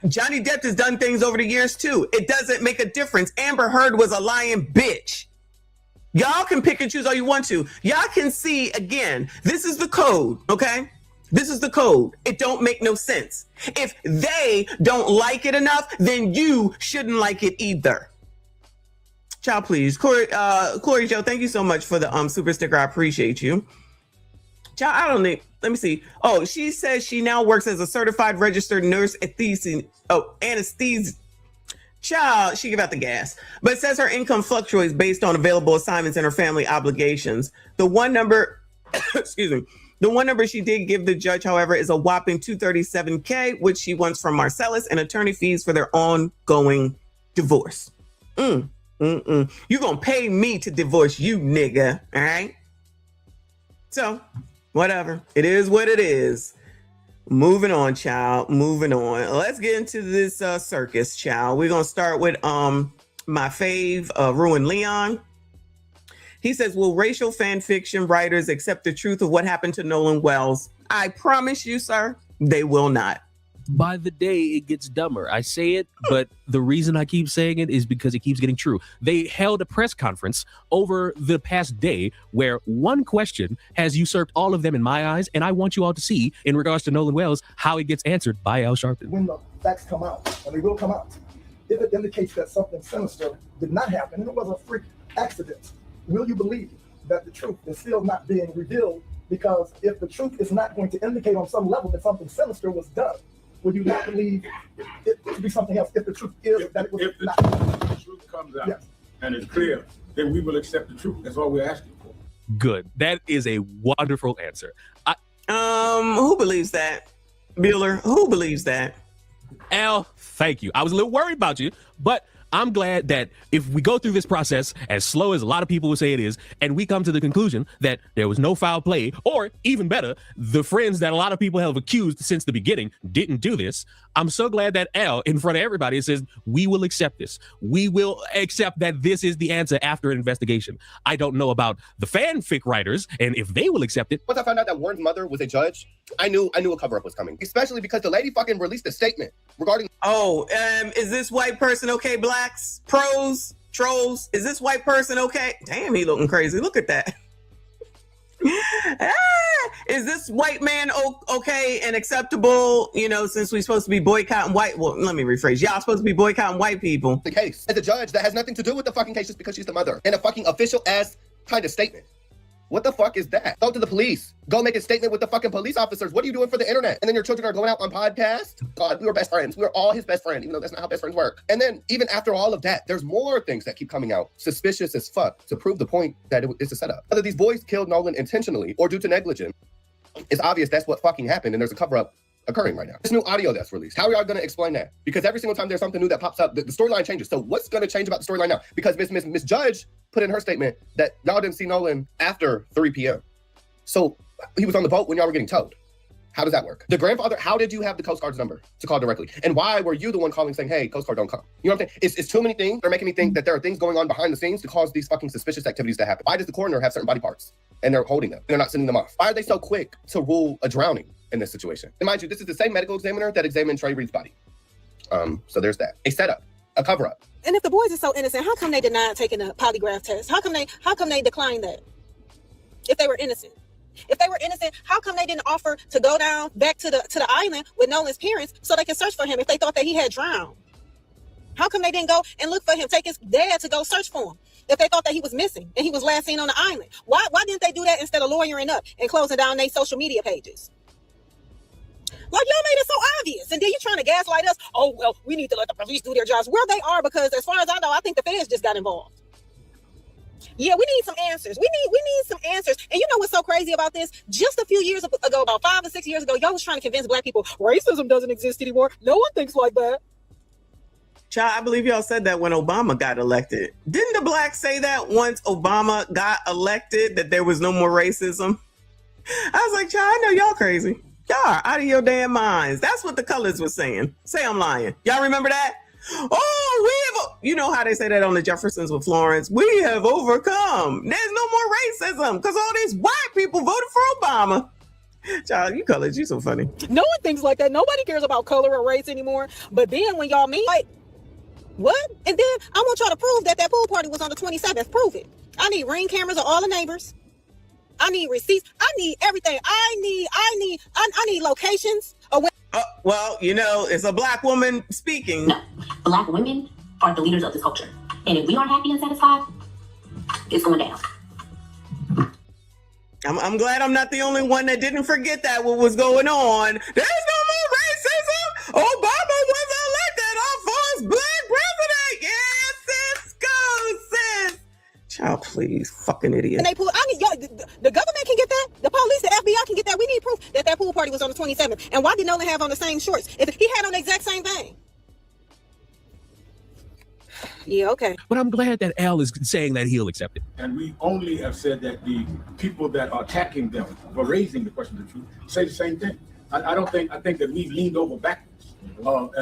Johnny Depp has done things over the years too. It doesn't make a difference. Amber Heard was a lying bitch. Y'all can pick and choose all you want to. Y'all can see, again, this is the code, okay? This is the code. It don't make no sense. If they don't like it enough, then you shouldn't like it either. Child, please. Corey Joe, thank you so much for the super sticker. I appreciate you. Child, I don't need, let me see. Oh, she says she now works as a certified registered nurse anesthesia. Child, she give out the gas, but says her income fluctuates based on available assignments and her family obligations. The one number, excuse me, the one number she did give the judge, however, is a whopping $237K, which she wants from Marcellus and attorney fees for their ongoing divorce. You gonna pay me to divorce you, nigga, all right? So, whatever. It is what it is. Moving on, child. Moving on. Let's get into this circus, child. We're gonna start with my fave, Ruin Leon. He says, will racial fan fiction writers accept the truth of what happened to Nolan Wells? I promise you, sir, they will not. By the day, it gets dumber. I say it, but the reason I keep saying it is because it keeps getting true. They held a press conference over the past day where one question has usurped all of them in my eyes, and I want you all to see, in regards to Nolan Wells, how it gets answered by Al Sharpton. When the facts come out, and they will come out, if it indicates that something sinister did not happen, and it was a freak accident, will you believe that the truth is still not being revealed? Because if the truth is not going to indicate on some level that something sinister was done, would you not believe it to be something else if the truth is that it was not? If the truth comes out and it's clear, then we will accept the truth. That's all we're asking for. Good. That is a wonderful answer. Who believes that? Bueller, who believes that? Al, thank you. I was a little worried about you, but I'm glad that if we go through this process as slow as a lot of people would say it is, and we come to the conclusion that there was no foul play, or even better, the friends that a lot of people have accused since the beginning didn't do this, I'm so glad that Al, in front of everybody, says, we will accept this. We will accept that this is the answer after an investigation. I don't know about the fanfic writers and if they will accept it. Once I found out that Warren's mother was a judge, I knew a cover-up was coming, especially because the lady fucking released a statement regarding... Oh, is this white person okay, blacks? Pros? Trolls? Is this white person okay? Damn, he looking crazy. Look at that. Is this white man okay and acceptable, you know, since we're supposed to be boycotting white... Well, let me rephrase. Y'all supposed to be boycotting white people. The case. As a judge, that has nothing to do with the fucking case just because she's the mother. And a fucking official-ass kind of statement. What the fuck is that? Go to the police. Go make a statement with the fucking police officers. What are you doing for the internet? And then your children are going out on podcasts? God, we were best friends. We were all his best friend, even though that's not how best friends work. And then even after all of that, there's more things that keep coming out, suspicious as fuck, to prove the point that it's a setup. Whether these boys killed Nolan intentionally or due to negligence, it's obvious that's what fucking happened, and there's a cover-up occurring right now. This new audio that's released, how are y'all going to explain that? Because every single time there's something new that pops up, the storyline changes. So what's going to change about the storyline now? Because Miss Judge put in her statement that y'all didn't see Nolan after 3 p.m. So he was on the boat when y'all were getting towed. How does that work? The grandfather, how did you have the Coast Guard's number to call directly? And why were you the one calling saying, hey, Coast Guard, don't come? You know what I'm saying? It's too many things. They're making me think that there are things going on behind the scenes to cause these fucking suspicious activities to happen. Why does the coroner have certain body parts and they're holding them and they're not sending them off? Why are they so quick to rule a drowning in this situation? And mind you, this is the same medical examiner that examined Trey Reed's body. So there's that. A setup, a cover-up. And if the boys are so innocent, how come they denied taking a polygraph test? How come they declined that? If they were innocent. If they were innocent, how come they didn't offer to go down back to the island with Nolan's parents so they could search for him if they thought that he had drowned? How come they didn't go and look for him, take his dad to go search for him if they thought that he was missing and he was last seen on the island? Why didn't they do that instead of lawyering up and closing down their social media pages? Like, y'all made it so obvious. And then you're trying to gaslight us. Oh, well, we need to let the police do their jobs. Well, they are, because as far as I know, I think the feds just got involved. Yeah, we need some answers. We need some answers. And you know what's so crazy about this? Just a few years ago, about 5 or 6 years ago, y'all was trying to convince black people racism doesn't exist anymore. No one thinks like that. Child, I believe y'all said that when Obama got elected. Didn't the blacks say that once Obama got elected, that there was no more racism? I was like, child, I know y'all crazy. Y'all are out of your damn minds. That's what the colors was saying. Say I'm lying. Y'all remember that? Oh, you know how they say that on the Jeffersons with Florence? We have overcome. There's no more racism because all these white people voted for Obama. Child, you colors, you so funny. No one thinks like that. Nobody cares about color or race anymore. But then when y'all meet, like, what? And then I want y'all to prove that pool party was on the 27th. Prove it. I need ring cameras of all the neighbors. I need receipts. I need everything. I need locations. Well, you know, it's a black woman speaking. No, black women are the leaders of this culture. And if we aren't happy and satisfied, it's going down. I'm glad I'm not the only one that didn't forget that what was going on. There's no more racism. Obama was elected our first black president. Yes, sis, go, sis. Child, please, fucking idiot. And they pull. I need y'all. The government can get that. The police, the FBI can get that. We need proof that pool party was on the 27th. And why did Nolan have on the same shorts? If he had on the exact same thing. Yeah, okay. But I'm glad that Al is saying that he'll accept it. And we only have said that the people that are attacking them for raising the question of the truth say the same thing. I think that we've leaned over backwards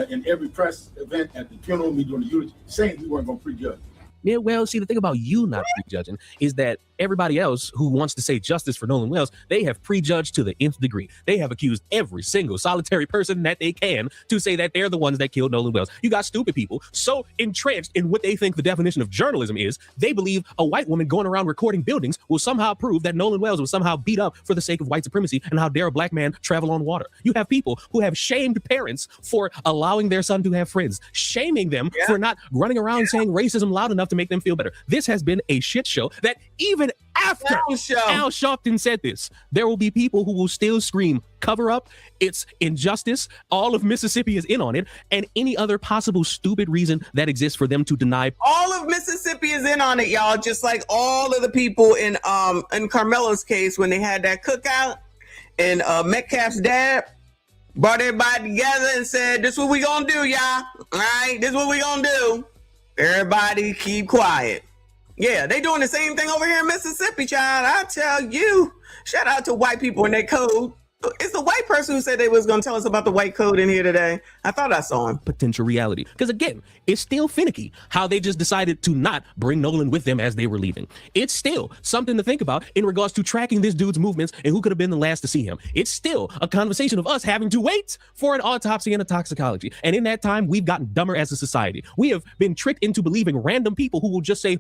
in every press event at the funeral, me doing the eulogy, saying we weren't going to prejudge. Yeah, well, see, the thing about you not prejudging is that everybody else who wants to say justice for Nolan Wells, they have prejudged to the nth degree. They have accused every single solitary person that they can to say that they're the ones that killed Nolan Wells. You got stupid people so entrenched in what they think the definition of journalism is, they believe a white woman going around recording buildings will somehow prove that Nolan Wells was somehow beat up for the sake of white supremacy and how dare a black man travel on water. You have people who have shamed parents for allowing their son to have friends, shaming them for not running around saying racism loud enough to make them feel better. This has been a shit show that even after Al Sharpton said this, there will be people who will still scream, cover up, it's injustice, all of Mississippi is in on it, and any other possible stupid reason that exists for them to deny. All of Mississippi is in on it, y'all, just like all of the people in Carmelo's case when they had that cookout and Metcalf's dad brought everybody together and said, this is what we gonna do, y'all. All right, this is what we gonna do. Everybody keep quiet. Yeah, they doing the same thing over here in Mississippi, child. I tell you, shout out to white people and their code. It's the white person who said they was going to tell us about the white code in here today. I thought I saw him. Potential reality. Because again, it's still finicky how they just decided to not bring Nolan with them as they were leaving. It's still something to think about in regards to tracking this dude's movements and who could have been the last to see him. It's still a conversation of us having to wait for an autopsy and a toxicology. And in that time, we've gotten dumber as a society. We have been tricked into believing random people who will just say,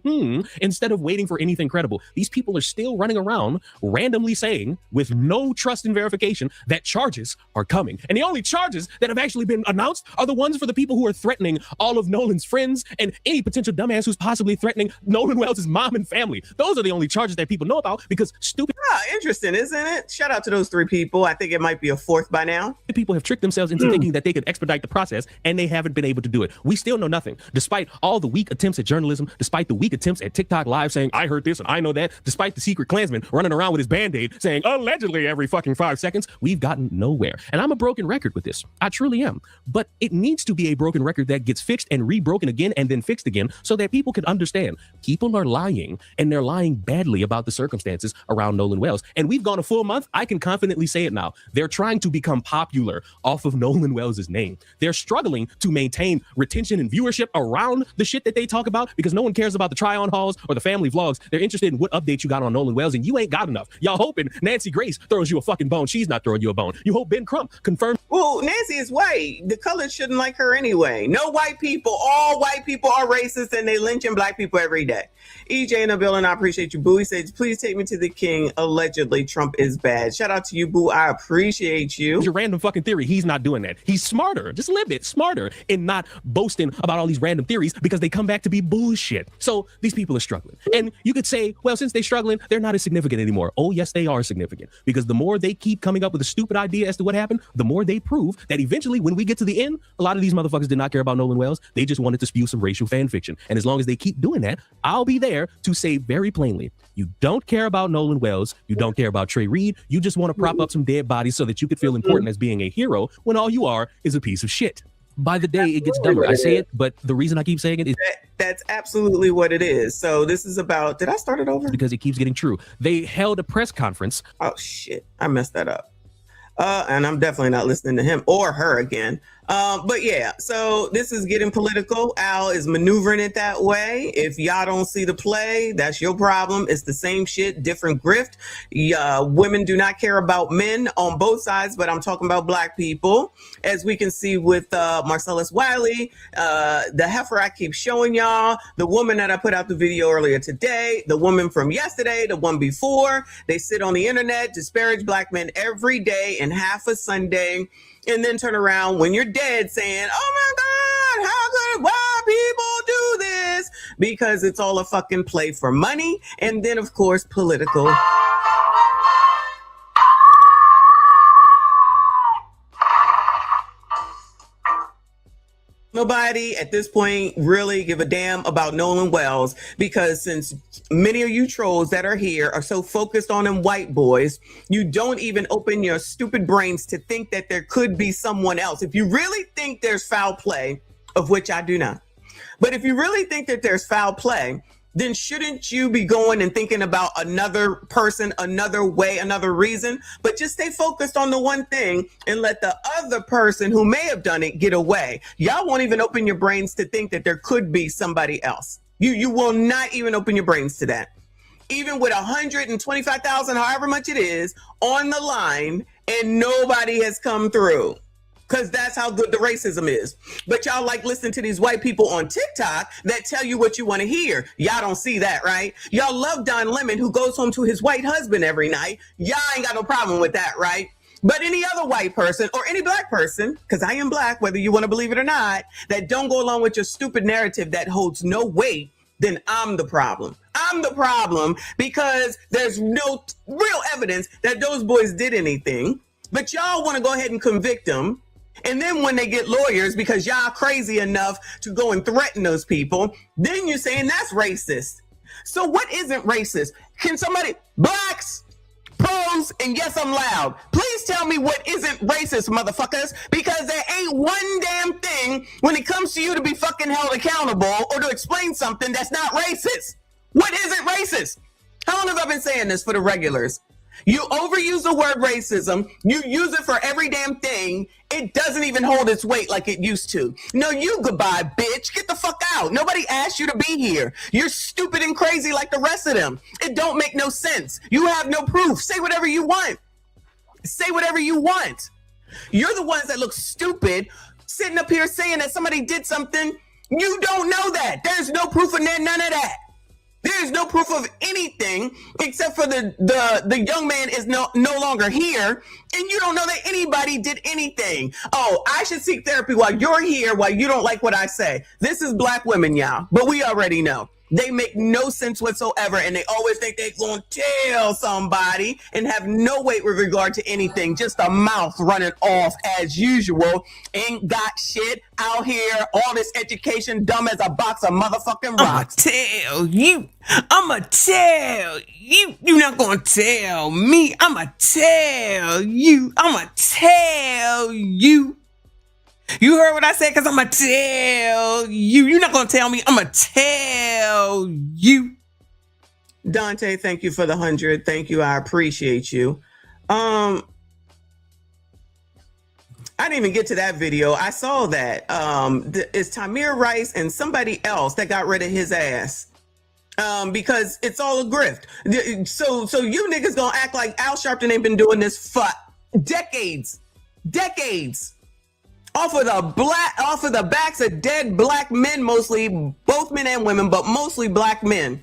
instead of waiting for anything credible. These people are still running around randomly saying, with no trust and verification, that charges are coming. And the only charges that have actually been announced are the ones for the people who are threatening all of Nolan's friends and any potential dumbass who's possibly threatening Nolan Wells' mom and family. Those are the only charges that people know about because stupid. Interesting, isn't it? Shout out to those 3 people. I think it might be a 4th by now. People have tricked themselves into thinking that they could expedite the process, and they haven't been able to do it. We still know nothing, despite all the weak attempts at journalism, despite the weak attempts at TikTok Live saying, I heard this and I know that, despite the secret Klansman running around with his Band-Aid saying, allegedly every fucking 5 seconds, we've gotten nowhere. And I'm a broken record with this. I truly am. But it needs to be a broken record that gets fixed and rebroken again and then fixed again so that people can understand. People are lying, and they're lying badly about the circumstances around Nolan Wells. And we've gone a full month. I can confidently say it now. They're trying to become popular off of Nolan Wells' name. They're struggling to maintain retention and viewership around the shit that they talk about because no one cares about the try-on hauls or the family vlogs. They're interested in what update you got on Nolan Wells, and you ain't got enough. Y'all hoping Nancy Grace throws you a fucking bone. She's not throwing you a bone. You hope Ben Crump confirmed. Well, Nancy is white. The colors shouldn't like her anyway. No white people. All white people are racist, and they lynching black people every day. EJ in the building, I appreciate you, boo. He says, please take me to the king. Allegedly, Trump is bad. Shout out to you, boo. I appreciate you. It's your random fucking theory. He's not doing that. He's smarter, just a little bit smarter in not boasting about all these random theories because they come back to be bullshit. So these people are struggling. And you could say, well, since they're struggling, they're not as significant anymore. Oh, yes, they are significant because the more they keep coming coming up with a stupid idea as to what happened, the more they prove that eventually when we get to the end, a lot of these motherfuckers did not care about Nolan Wells. They just wanted to spew some racial fan fiction. And as long as they keep doing that, I'll be there to say very plainly, you don't care about Nolan Wells. You don't care about Trey Reed. You just want to prop up some dead bodies so that you could feel important as being a hero when all you are is a piece of shit. By the day, it gets dumber. I say it, but the reason I keep saying it is that's absolutely what it is. So this is about, did I start it over? Because it keeps getting true. They held a press conference. Oh shit, I messed that up. And I'm definitely not listening to him or her again. But yeah, so this is getting political. Al is maneuvering it that way. If y'all don't see the play, that's your problem. It's the same shit, different grift. Women do not care about men on both sides, but I'm talking about black people. As we can see with Marcellus Wiley, the heifer I keep showing y'all, the woman that I put out the video earlier today, the woman from yesterday, the one before, they sit on the internet, disparage black men every day and half a Sunday, and then turn around when you're dead saying, oh my God, how could white people do this? Because it's all a fucking play for money. And then, of course, political. Nobody at this point really give a damn about Nolan Wells, because since many of you trolls that are here are so focused on them white boys, you don't even open your stupid brains to think that there could be someone else. If you really think there's foul play, of which I do not, but if you really think that there's foul play, then shouldn't you be going and thinking about another person, another way, another reason? But just stay focused on the one thing and let the other person who may have done it get away. Y'all won't even open your brains to think that there could be somebody else. You will not even open your brains to that. Even with 125,000, however much it is, on the line, and nobody has come through. Because that's how good the racism is. But y'all like listening to these white people on TikTok that tell you what you want to hear. Y'all don't see that, right? Y'all love Don Lemon, who goes home to his white husband every night. Y'all ain't got no problem with that, right? But any other white person or any black person, because I am black, whether you want to believe it or not, that don't go along with your stupid narrative that holds no weight, then I'm the problem. I'm the problem because there's no real evidence that those boys did anything. But y'all want to go ahead and convict them. And then when they get lawyers, because y'all crazy enough to go and threaten those people, then you're saying that's racist. So what isn't racist? Can somebody, blacks, pros, and yes, I'm loud, please tell me what isn't racist, motherfuckers, because there ain't one damn thing when it comes to you to be fucking held accountable or to explain something that's not racist. What isn't racist? How long have I been saying this for the regulars? You overuse the word racism. You use it for every damn thing. It doesn't even hold its weight like it used to. No, you goodbye, bitch. Get the fuck out. Nobody asked you to be here. You're stupid and crazy like the rest of them. It don't make no sense. You have no proof. Say whatever you want. Say whatever you want. You're the ones that look stupid sitting up here saying that somebody did something. You don't know that. There's no proof of none of that. There's no proof of anything except for the young man is no longer here, and you don't know that anybody did anything. Oh, I should seek therapy while you're here, while you don't like what I say. This is black women, y'all, but we already know. They make no sense whatsoever, and they always think they're going to tell somebody and have no weight with regard to anything. Just a mouth running off as usual. Ain't got shit out here. All this education, dumb as a box of motherfucking rocks. I'ma tell you. You're not going to tell me. I'ma tell you. You heard what I said? Because I'm going to tell you. You're not going to tell me. I'm going to tell you. Dante, thank you for the 100. Thank you. I appreciate you. I didn't even get to that video. I saw that. It's Tamir Rice and somebody else that got rid of his ass. Because it's all a grift. So you niggas gonna act like Al Sharpton ain't been doing this for decades. Off of the backs of dead black men, mostly, both men and women, but mostly black men.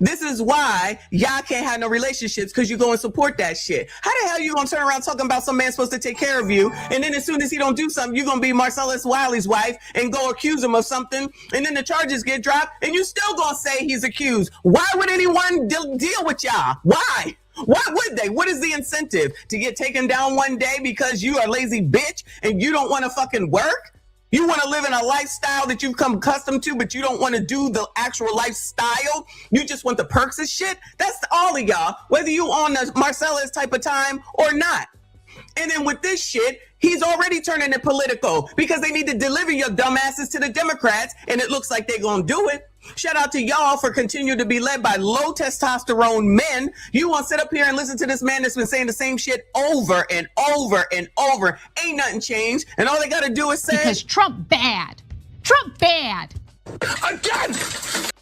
This is why y'all can't have no relationships, because you go and support that shit. How the hell you gonna turn around talking about some man supposed to take care of you, and then as soon as he don't do something, you're gonna be Marcellus Wiley's wife and go accuse him of something, and then the charges get dropped, and you still gonna say he's accused? Why would anyone deal with y'all? Why? Why would they? What is the incentive? To get taken down one day because you are a lazy bitch and you don't want to fucking work? You want to live in a lifestyle that you've come accustomed to, but you don't want to do the actual lifestyle? You just want the perks of shit? That's all of y'all, whether you on the Marcellus type of time or not. And then with this shit, he's already turning it political because they need to deliver your dumbasses to the Democrats, and it looks like they're going to do it. Shout out to y'all for continuing to be led by low testosterone men. You want to sit up here and listen to this man that's been saying the same shit over and over and over. Ain't nothing changed. And all they got to do is say... Because Trump bad. Trump bad. Again!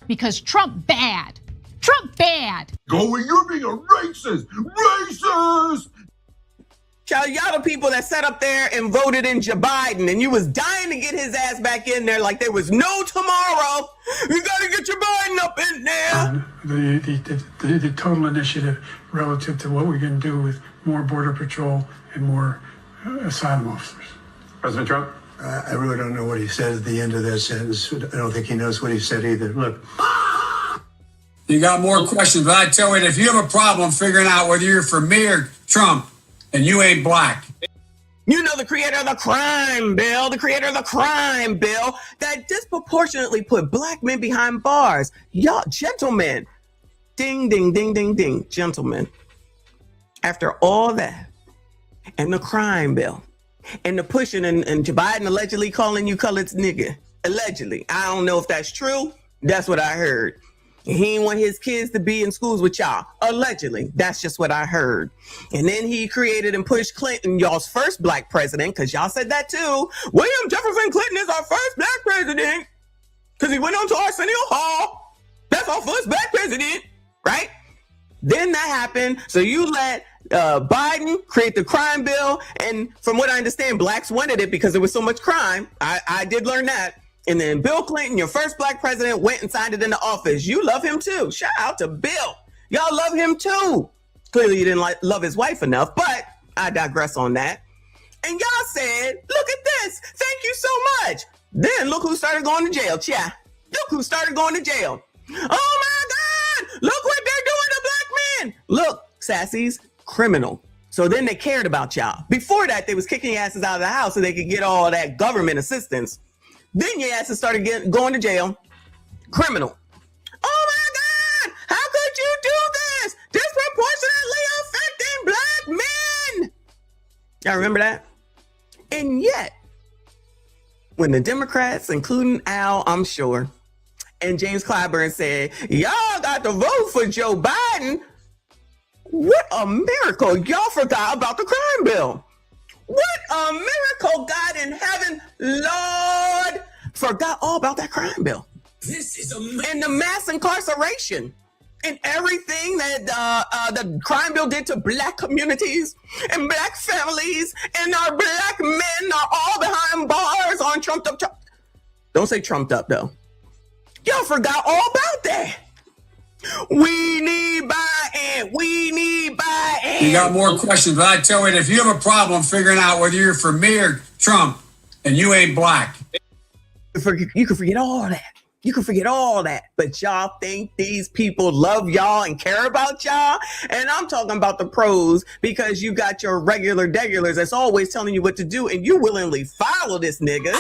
Because Trump bad. Trump bad. Going, you're being a racist. Racist! Y'all the people that sat up there and voted in Joe Biden, and you was dying to get his ass back in there like there was no tomorrow. You gotta get your Biden up in there. The total initiative relative to what we can do with more border patrol and more asylum officers. President Trump? I really don't know what he said at the end of that sentence. I don't think he knows what he said either. Look. You got more questions, but I tell you, if you have a problem figuring out whether you're for me or Trump, and you ain't black. You know the creator of the crime bill, that disproportionately put black men behind bars. Y'all, gentlemen, ding, ding, ding, ding, ding, gentlemen. After all that, and the crime bill, and the pushing, and Joe Biden allegedly calling you colored nigga. Allegedly. I don't know if that's true. That's what I heard. He didn't want his kids to be in schools with y'all. Allegedly. That's just what I heard. And then he created and pushed Clinton, y'all's first black president, because y'all said that too. William Jefferson Clinton is our first black president because he went on to Arsenio Hall. That's our first black president, right? Then that happened. So you let Biden create the crime bill. And from what I understand, blacks wanted it because there was so much crime. I did learn that. And then Bill Clinton, your first black president, went and signed it into office. You love him too. Shout out to Bill. Y'all love him too. Clearly you didn't love his wife enough, but I digress on that. And y'all said, look at this. Thank you so much. Then look who started going to jail. Look who started going to jail. Oh my God. Look what they're doing to black men. Look, sassies, criminal. So then they cared about y'all. Before that, they was kicking your asses out of the house so they could get all that government assistance. Then your asses started going to jail. Criminal. Oh my God! How could you do this? Disproportionately affecting black men. Y'all remember that? And yet, when the Democrats, including Al, I'm sure, and James Clyburn said, y'all got to vote for Joe Biden, what a miracle. Y'all forgot about the crime bill. What a miracle, God in heaven, Lord, forgot all about that crime bill. This is amazing. And the mass incarceration and everything that the crime bill did to black communities and black families, and our black men are all behind bars on trumped up. Don't say trumped up though. Y'all forgot all about that. We need buy-in. We need buy-in. You got more questions, but I tell you, if you have a problem figuring out whether you're for me or Trump, and you ain't black. You can forget all that. You can forget all that. But y'all think these people love y'all and care about y'all? And I'm talking about the pros, because you got your regular degulars that's always telling you what to do, and you willingly follow this nigga.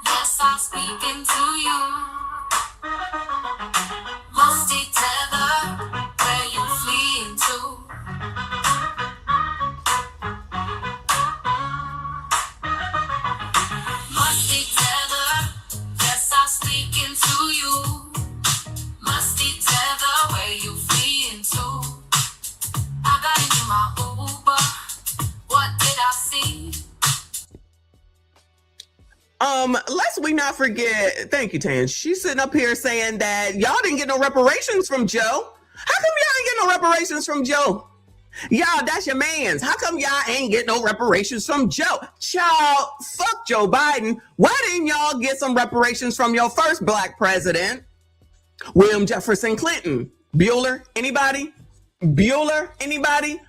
Yes, I'm speaking to you. Musty tether, where you fleeing to? Musty tether, yes, I'm speaking to you. Musty tether, where you fleeing to? I got into my Uber. What did I see? Lest we not forget, thank you, Tan. She's sitting up here saying that y'all didn't get no reparations from Joe. How come y'all ain't get no reparations from Joe? Y'all, that's your mans. How come y'all ain't get no reparations from Joe? Child, fuck Joe Biden. Why didn't y'all get some reparations from your first black president, William Jefferson Clinton? Bueller, anybody? Bueller, anybody?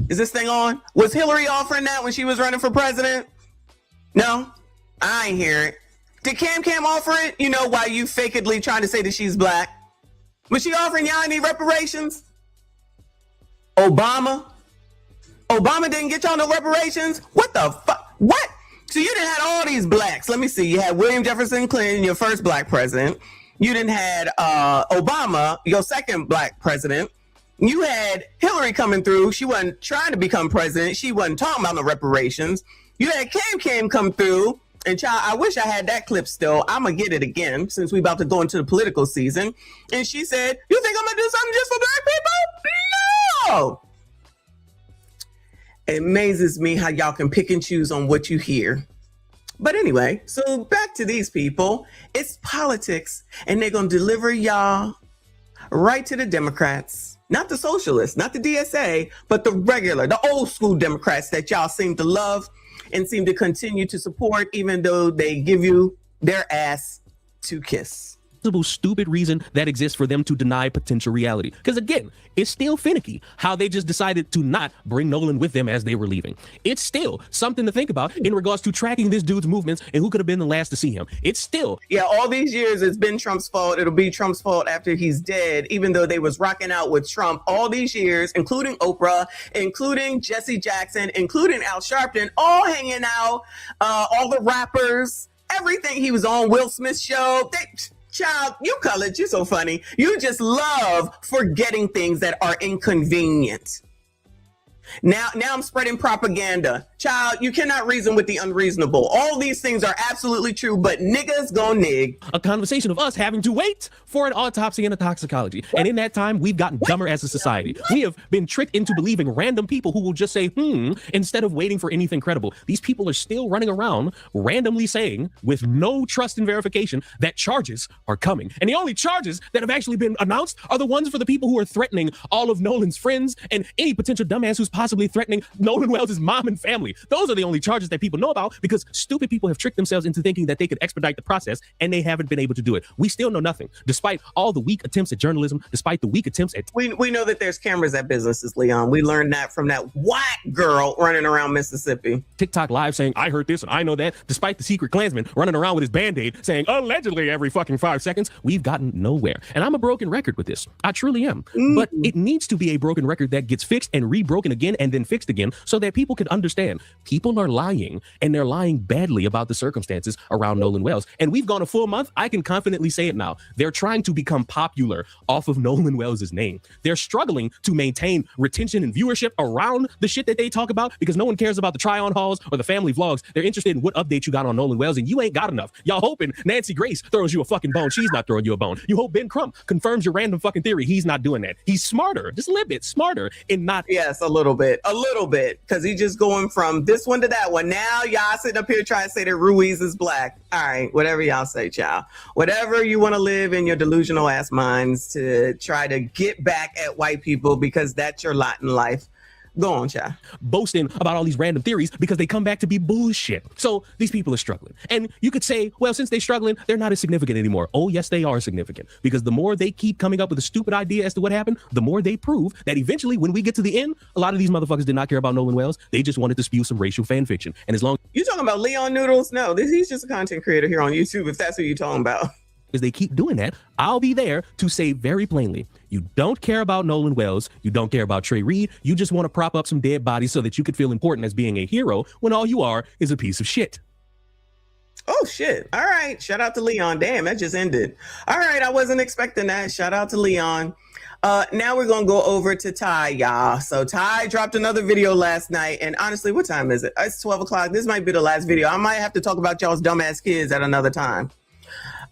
Is this thing on? Was Hillary offering that when she was running for president? No, I ain't hear it. Did Cam offer it? You know, while you fakedly trying to say that she's black? Was she offering y'all any reparations? Obama didn't get y'all no reparations? What the fuck? What? So you didn't have all these blacks. Let me see. You had William Jefferson Clinton, your first black president. You didn't had Obama, your second black president. You had Hillary coming through. She wasn't trying to become president. She wasn't talking about no reparations. You had Cam come through. And child, I wish I had that clip still. I'm going to get it again since we about to go into the political season. And she said, you think I'm going to do something just for black people? No! It amazes me how y'all can pick and choose on what you hear. But anyway, so back to these people. It's politics, and they're going to deliver y'all right to the Democrats. Not the socialists, not the DSA, but the regular, the old school Democrats that y'all seem to love and seem to continue to support, even though they give you their ass to kiss. Stupid reason that exists for them to deny potential reality. Because again, it's still finicky how they just decided to not bring Nolan with them as they were leaving. It's still something to think about in regards to tracking this dude's movements and who could have been the last to see him. It's still. Yeah, all these years it's been Trump's fault. It'll be Trump's fault after he's dead, even though they was rocking out with Trump all these years, including Oprah, including Jesse Jackson, including Al Sharpton, all hanging out, all the rappers, everything. He was on Will Smith's show. Child, you colored, you're so funny. You just love forgetting things that are inconvenient. Now I'm spreading propaganda. Child, you cannot reason with the unreasonable. All these things are absolutely true, but niggas gon' nig. A conversation of us having to wait for an autopsy and a toxicology. And in that time, we've gotten dumber as a society. We have been tricked into believing random people who will just say, instead of waiting for anything credible. These people are still running around randomly saying, with no trust and verification, that charges are coming. And the only charges that have actually been announced are the ones for the people who are threatening all of Nolan's friends and any potential dumbass who's possibly threatening Nolan Wells' mom and family. Those are the only charges that people know about because stupid people have tricked themselves into thinking that they could expedite the process, and they haven't been able to do it. We still know nothing, despite all the weak attempts at journalism, despite the weak attempts at... We know that there's cameras at businesses, Leon. We learned that from that white girl running around Mississippi. TikTok live saying, I heard this and I know that, despite the secret Klansman running around with his Band-Aid saying, allegedly every fucking 5 seconds. We've gotten nowhere. And I'm a broken record with this. I truly am. But it needs to be a broken record that gets fixed and rebroken again and then fixed again so that people can understand. People are lying, and they're lying badly about the circumstances around Nolan Wells. And we've gone a full month. I can confidently say it now. They're trying to become popular off of Nolan Wells' name. They're struggling to maintain retention and viewership around the shit that they talk about because no one cares about the try-on hauls or the family vlogs. They're interested in what update you got on Nolan Wells, and you ain't got enough. Y'all hoping Nancy Grace throws you a fucking bone. She's not throwing you a bone. You hope Ben Crump confirms your random fucking theory. He's not doing that. He's smarter, just a little bit smarter and not... Yes, a little bit, because he's just going from this one to that one. Now y'all sitting up here trying to say that Ruiz is black. All right, whatever y'all say, child. Whatever you want to live in your delusional ass minds to try to get back at white people because that's your lot in life. Go on, child. Boasting about all these random theories because they come back to be bullshit. So these people are struggling. And you could say, well, since they're struggling, they're not as significant anymore. Oh, yes, they are significant. Because the more they keep coming up with a stupid idea as to what happened, the more they prove that eventually when we get to the end, a lot of these motherfuckers did not care about Nolan Wells. They just wanted to spew some racial fan fiction. And as long... You talking about Leon Noodles? No, he's just a content creator here on YouTube, if that's who you're talking about. As they keep doing that, I'll be there to say very plainly, you don't care about Nolan Wells, you don't care about Trey Reed, you just want to prop up some dead bodies so that you could feel important as being a hero when all you are is a piece of shit. Oh, shit. All right. Shout out to Leon. Damn, that just ended. All right. I wasn't expecting that. Shout out to Leon. Now we're going to go over to Ty, y'all. So Ty dropped another video last night. And honestly, what time is it? It's 12 o'clock. This might be the last video. I might have to talk about y'all's dumbass kids at another time.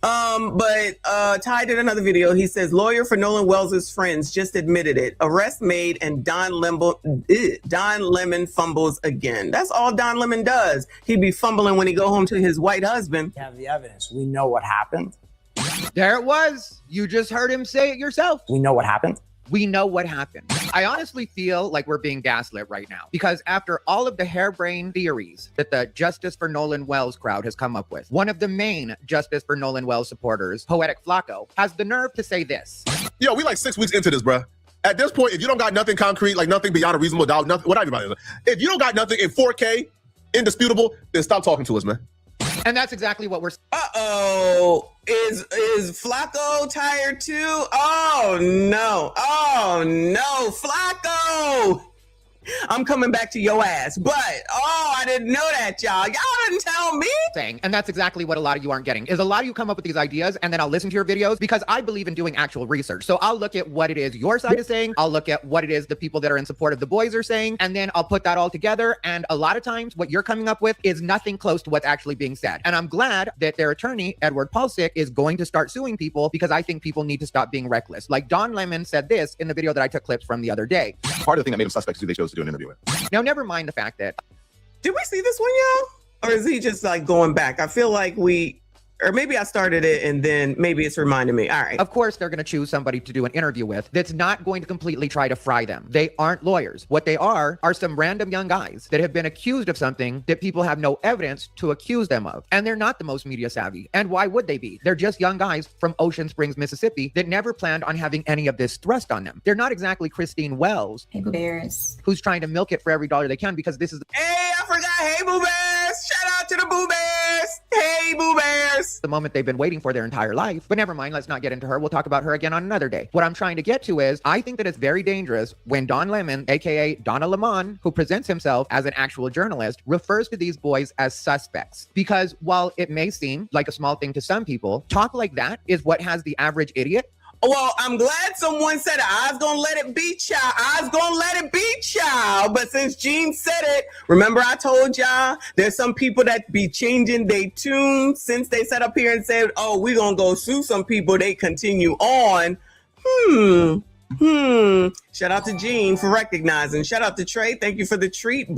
But Ty did another video. He says, lawyer for Nolan Wells' friends just admitted it. Arrest made and Don Lemon fumbles again. That's all Don Lemon does. He'd be fumbling when he go home to his white husband. We have the evidence. We know what happened. There it was. You just heard him say it yourself. We know what happened. We know what happened. I honestly feel like we're being gaslit right now because after all of the harebrained theories that the Justice for Nolan Wells crowd has come up with, one of the main Justice for Nolan Wells supporters, Poetic Flacco, has the nerve to say this. Yo, we like 6 weeks into this, bruh. At this point, if you don't got nothing concrete, like nothing beyond a reasonable doubt, nothing, what everybody is, if you don't got nothing in 4K, indisputable, then stop talking to us, man. And that's exactly what we're. Uh-oh. Is Flacco tired too? Oh no. Oh no, Flacco. I'm coming back to your ass. But I didn't know that, y'all. Y'all didn't tell me. And that's exactly what a lot of you aren't getting, is a lot of you come up with these ideas and then I'll listen to your videos because I believe in doing actual research. So I'll look at what it is your side is saying. I'll look at what it is the people that are in support of the boys are saying. And then I'll put that all together. And a lot of times what you're coming up with is nothing close to what's actually being said. And I'm glad that their attorney, Edward Pulsick, is going to start suing people because I think people need to stop being reckless. Like Don Lemon said this in the video that I took clips from the other day. Part of the thing that made him suspect is who they chose to do an interview with. Now, never mind the fact that. Did we see this one, y'all? Or is he just like going back? I feel like or maybe I started it and then maybe it's reminding me. All right. Of course, they're going to choose somebody to do an interview with that's not going to completely try to fry them. They aren't lawyers. What they are some random young guys that have been accused of something that people have no evidence to accuse them of. And they're not the most media savvy. And why would they be? They're just young guys from Ocean Springs, Mississippi that never planned on having any of this thrust on them. They're not exactly Christine Wells, Hey, Boo Bears, who's trying to milk it for every dollar they can because this is. Hey, I forgot. Hey, Boo Bears. Shout out to the Boo Bears. Hey, Boo Bears. The moment they've been waiting for their entire life. But never mind, let's not get into her. We'll talk about her again on another day. What I'm trying to get to is, I think that it's very dangerous when Don Lemon, aka Donna Lemon, who presents himself as an actual journalist, refers to these boys as suspects. Because while it may seem like a small thing to some people, talk like that is what has the average idiot. Well, I'm glad someone said I was gonna let it be, child. I was gonna let it be, child. But since Gene said it, remember I told y'all there's some people that be changing their tune since they sat up here and said, "Oh, we're gonna go sue some people." They continue on. Shout out to Gene for recognizing. Shout out to Trey. Thank you for the treat.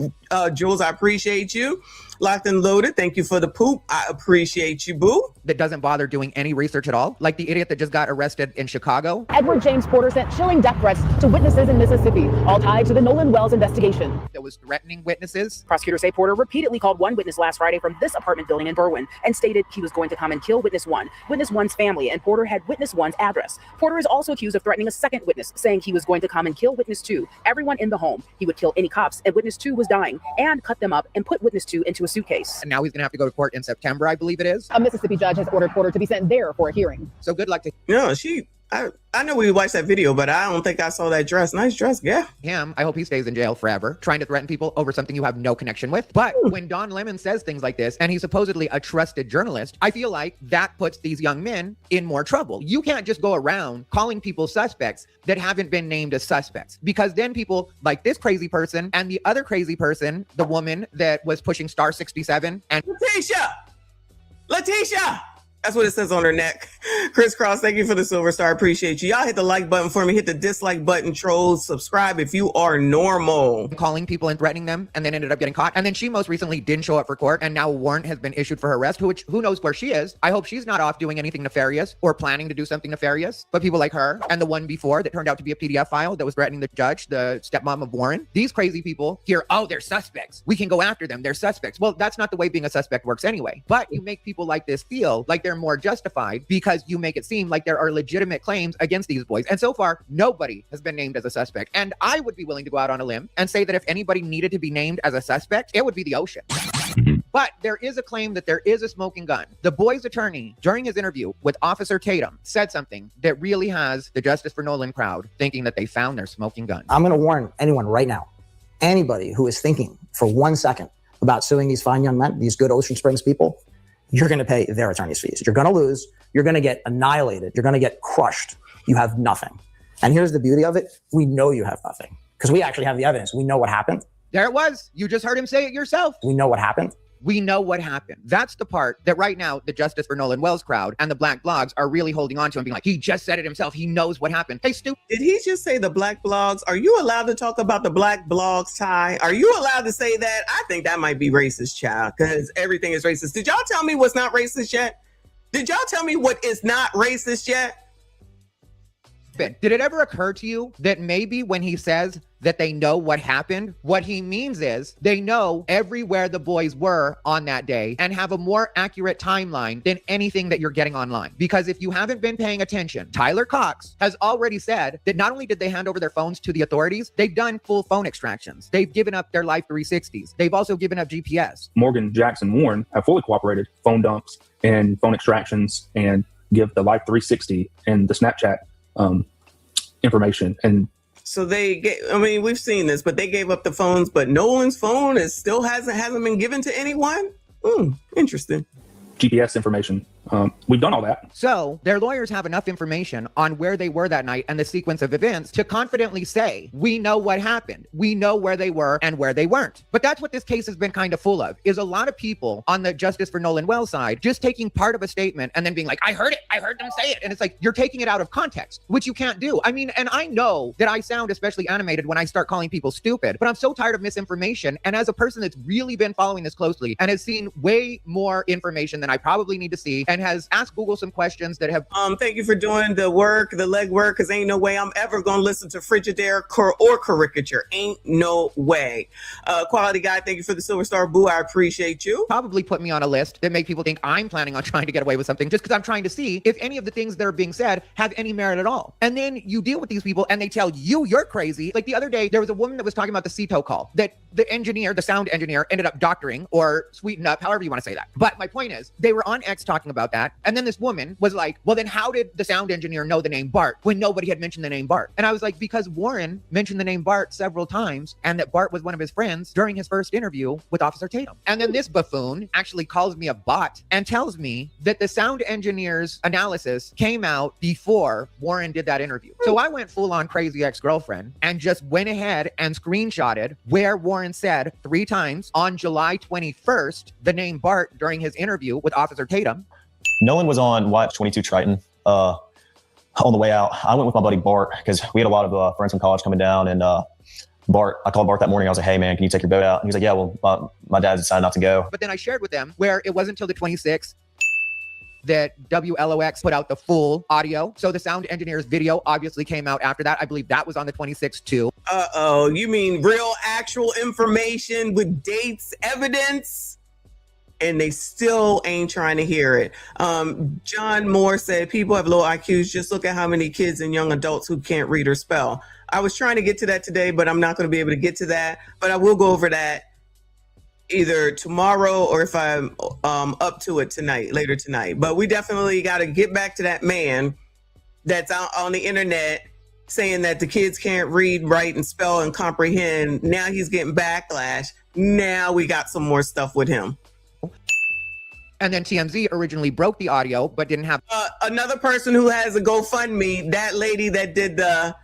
Jules, I appreciate you. Locked and Loaded, thank you for the poop. I appreciate you, boo. That doesn't bother doing any research at all, like the idiot that just got arrested in Chicago. Edward James Porter sent chilling death threats to witnesses in Mississippi, all tied to the Nolan Wells investigation. That was threatening witnesses. Prosecutors say Porter repeatedly called one witness last Friday from this apartment building in Berwyn and stated he was going to come and kill Witness 1. Witness 1's family and Porter had Witness 1's address. Porter is also accused of threatening a second witness, saying he was going to come and kill Witness 2, everyone in the home. He would kill any cops, and Witness 2 was dying, and cut them up and put Witness 2 into a suitcase. And now he's going to have to go to court in September, I believe it is. A Mississippi judge has ordered Porter to be sent there for a hearing. So good luck to No, I know we watched that video, but I don't think I saw that dress. Nice dress, yeah. him. I hope he stays in jail forever, trying to threaten people over something you have no connection with. But when Don Lemon says things like this, and he's supposedly a trusted journalist, I feel like that puts these young men in more trouble. You can't just go around calling people suspects that haven't been named as suspects, because then people like this crazy person and the other crazy person, the woman that was pushing star 67 and Letitia! That's what it says on her neck. Crisscross, thank you for the silver star. Appreciate you. Y'all hit the like button for me. Hit the dislike button, trolls. Subscribe if you are normal. Calling people and threatening them, and then ended up getting caught. And then she most recently didn't show up for court, and now a warrant has been issued for her arrest, which who knows where she is. I hope she's not off doing anything nefarious or planning to do something nefarious. But people like her and the one before that turned out to be a PDF file that was threatening the judge, the stepmom of Warren. These crazy people hear, oh, they're suspects. We can go after them. They're suspects. Well, that's not the way being a suspect works anyway. But you make people like this feel like they're more justified because you make it seem like there are legitimate claims against these boys. And so far, nobody has been named as a suspect. And I would be willing to go out on a limb and say that if anybody needed to be named as a suspect, it would be the ocean. But there is a claim that there is a smoking gun. The boy's attorney, during his interview with Officer Tatum, said something that really has the Justice for Nolan crowd thinking that they found their smoking gun. I'm going to warn anyone right now, anybody who is thinking for 1 second about suing these fine young men, these good Ocean Springs people, you're going to pay their attorney's fees. You're going to lose. You're going to get annihilated. You're going to get crushed. You have nothing. And here's the beauty of it. We know you have nothing because we actually have the evidence. We know what happened. There it was. You just heard him say it yourself. We know what happened. We know what happened. That's the part that right now, the Justice for Nolan Wells crowd and the black blogs are really holding on to and being like, he just said it himself. He knows what happened. Hey, stupid. Did he just say the black blogs? Are you allowed to talk about the black blogs, Ty? Are you allowed to say that? I think that might be racist, child, because everything is racist. Did y'all tell me what's not racist yet? Did y'all tell me what is not racist yet? Did it ever occur to you that maybe when he says that they know what happened, what he means is they know everywhere the boys were on that day and have a more accurate timeline than anything that you're getting online. Because if you haven't been paying attention, Tyler Cox has already said that not only did they hand over their phones to the authorities, they've done full phone extractions. They've given up their Life 360s. They've also given up GPS. Morgan, Jackson, Warren have fully cooperated, phone dumps and phone extractions, and give the Life 360 and the Snapchat information. And so we've seen this, but they gave up the phones, but Nolan's phone still hasn't been given to anyone. Interesting. GPS information. We've done all that. So their lawyers have enough information on where they were that night and the sequence of events to confidently say, we know what happened. We know where they were and where they weren't. But that's what this case has been kind of full of, is a lot of people on the Justice for Nolan Wells side just taking part of a statement and then being like, I heard it. I heard them say it. And it's like, you're taking it out of context, which you can't do. I mean, and I know that I sound especially animated when I start calling people stupid, but I'm so tired of misinformation. And as a person that's really been following this closely and has seen way more information than I probably need to see, and has asked Google some questions that have thank you for doing the work, the leg work, because ain't no way I'm ever gonna listen to Frigidaire or caricature. Ain't no way. Quality guy, thank you for the silver star. Boo, I appreciate you. Probably put me on a list that make people think I'm planning on trying to get away with something just because I'm trying to see if any of the things that are being said have any merit at all. And then you deal with these people and they tell you you're crazy. Like the other day, there was a woman that was talking about the CETO call that the engineer, the sound engineer, ended up doctoring or sweeten up, however you want to say that. But my point is, they were on X talking about that. And then this woman was like, well, then how did the sound engineer know the name Bart when nobody had mentioned the name Bart? And I was like, because Warren mentioned the name Bart several times and that Bart was one of his friends during his first interview with Officer Tatum. And then this buffoon actually calls me a bot and tells me that the sound engineer's analysis came out before Warren did that interview. So I went full on crazy ex-girlfriend and just went ahead and screenshotted where Warren said 3 times on July 21st, the name Bart during his interview with Officer Tatum. Nolan was on YF-22 Triton on the way out. I went with my buddy Bart because we had a lot of friends from college coming down. And I called Bart that morning. I was like, hey, man, can you take your boat out? And he was like, yeah, well, my dad decided not to go. But then I shared with them where it wasn't until the 26th that WLOX put out the full audio. So the sound engineer's video obviously came out after that. I believe that was on the 26th too. Uh-oh, you mean real actual information with dates, evidence? And they still ain't trying to hear it. John Moore said, people have low IQs. Just look at how many kids and young adults who can't read or spell. I was trying to get to that today, but I'm not going to be able to get to that. But I will go over that either tomorrow or if I'm up to it tonight, later tonight. But we definitely got to get back to that man that's out on the internet saying that the kids can't read, write, and spell and comprehend. Now he's getting backlash. Now we got some more stuff with him. And then TMZ originally broke the audio, but didn't have another person who has a GoFundMe, that lady that did the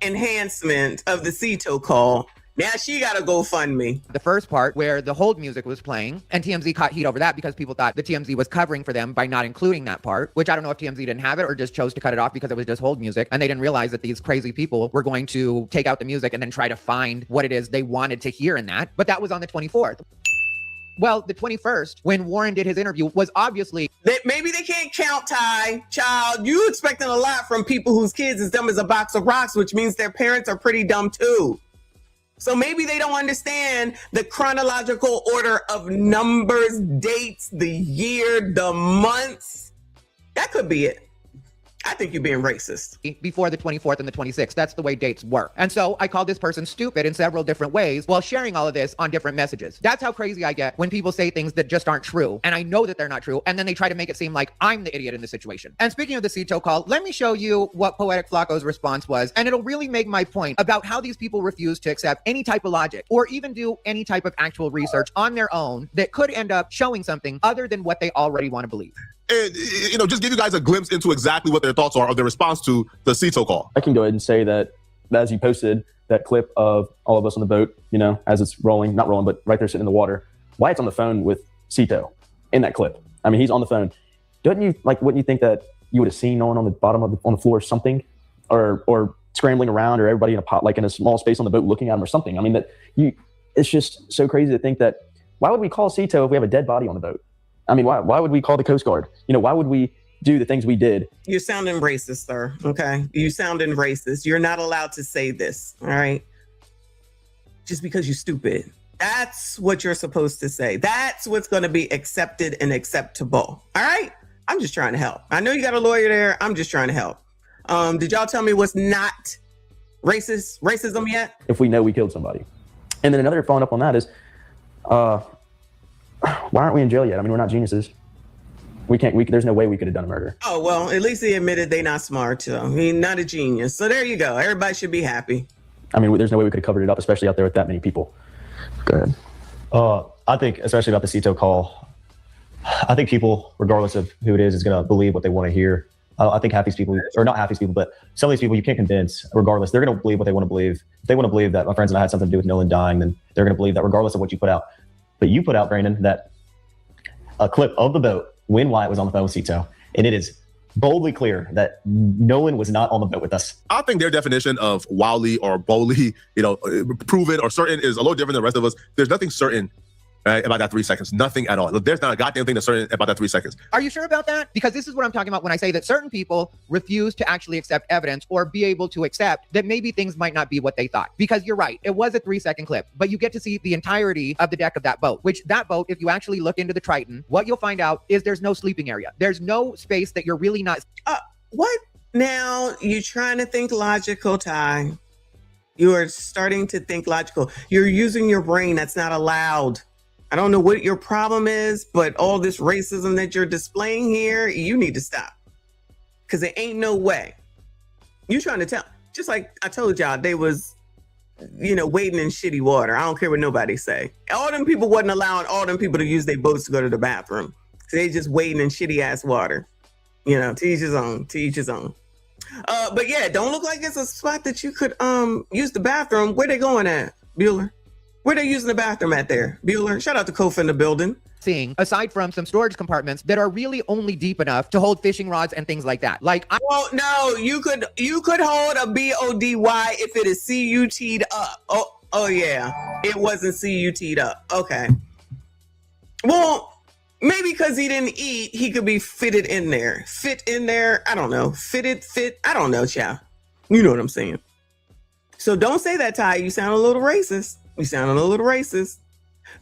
enhancement of the CETO call. Now she got a GoFundMe. The first part where the hold music was playing, and TMZ caught heat over that because people thought the TMZ was covering for them by not including that part, which I don't know if TMZ didn't have it or just chose to cut it off because it was just hold music. And they didn't realize that these crazy people were going to take out the music and then try to find what it is they wanted to hear in that. But that was on the 24th. Well, the 21st, when Warren did his interview, was obviously... Maybe they can't count, Ty. Child, you expecting a lot from people whose kids is dumb as a box of rocks, which means their parents are pretty dumb too. So maybe they don't understand the chronological order of numbers, dates, the year, the months. That could be it. I think you're being racist. Before the 24th and the 26th, that's the way dates work. And so I called this person stupid in several different ways while sharing all of this on different messages. That's how crazy I get when people say things that just aren't true. And I know that they're not true. And then they try to make it seem like I'm the idiot in the situation. And speaking of the CETO call, let me show you what Poetic Flacco's response was. And it'll really make my point about how these people refuse to accept any type of logic or even do any type of actual research on their own that could end up showing something other than what they already want to believe. And, just give you guys a glimpse into exactly what their thoughts are of their response to the CETO call. I can go ahead and say that as you posted that clip of all of us on the boat, as it's rolling, not rolling, but right there sitting in the water, Wyatt's on the phone with CETO in that clip. I mean, he's on the phone. Wouldn't you think that you would have seen Nolan on the bottom of on the floor or something, or scrambling around, or everybody in a pot, like in a small space on the boat looking at him or something? I mean, it's just so crazy to think that, why would we call CETO if we have a dead body on the boat? I mean, why would we call the Coast Guard? Why would we do the things we did? You're sounding racist, sir. Okay. You sounding racist. You're not allowed to say this. All right. just because you're stupid. That's what you're supposed to say. That's what's going to be accepted and acceptable. All right? I'm just trying to help. I know you got a lawyer there. I'm just trying to help. Did y'all tell me what's not racism yet? If we know we killed somebody. And then another following up on that is, why aren't we in jail yet? I mean, we're not geniuses. There's no way we could have done a murder. Oh, well, at least they admitted they not smart, too. I mean, not a genius. So there you go. Everybody should be happy. I mean, there's no way we could have covered it up, especially out there with that many people. Go ahead. I think, especially about the CETO call, I think people, regardless of who it is going to believe what they want to hear. I think half these people, or not half these people, but some of these people you can't convince, regardless. They're going to believe what they want to believe. If they want to believe that my friends and I had something to do with Nolan dying, then they're going to believe that regardless of what you put out. But you put out, Brandon, that a clip of the boat when Wyatt was on the phone with CETO, and it is boldly clear that Nolan was not on the boat with us. I think their definition of Wiley or boldly, proven or certain is a little different than the rest of us. There's nothing certain, right, about that 3 seconds. Nothing at all. There's not a goddamn thing that's certain about that 3 seconds. Are you sure about that? Because this is what I'm talking about when I say that certain people refuse to actually accept evidence or be able to accept that maybe things might not be what they thought. Because you're right, it was a 3-second clip, but you get to see the entirety of the deck of that boat, which that boat, if you actually look into the Triton, what you'll find out is there's no sleeping area. There's no space that you're really not. What? Now you're trying to think logical, Ty. You are starting to think logical. You're using your brain. That's not allowed. I don't know what your problem is, but all this racism that you're displaying here, you need to stop. Because there ain't no way. You're trying to tell, just like I told y'all, they was, wading in shitty water. I don't care what nobody say. All them people wasn't allowing all them people to use their boats to go to the bathroom. So they just wading in shitty ass water. To each his own, to each his own. But yeah, don't look like it's a spot that you could use the bathroom. Where they going at, Bueller? Where they using the bathroom at there? Bueller, shout out to Kof in the building. Seeing, aside from some storage compartments that are really only deep enough to hold fishing rods and things like that. Well, no, you could hold a BODY if it is CUT'd up. Oh yeah, it wasn't CUT'd up. Okay. Well, maybe because he didn't eat, he could be fitted in there. Fit in there. I don't know. Fit. I don't know, child. You know what I'm saying. So don't say that, Ty. You sound a little racist.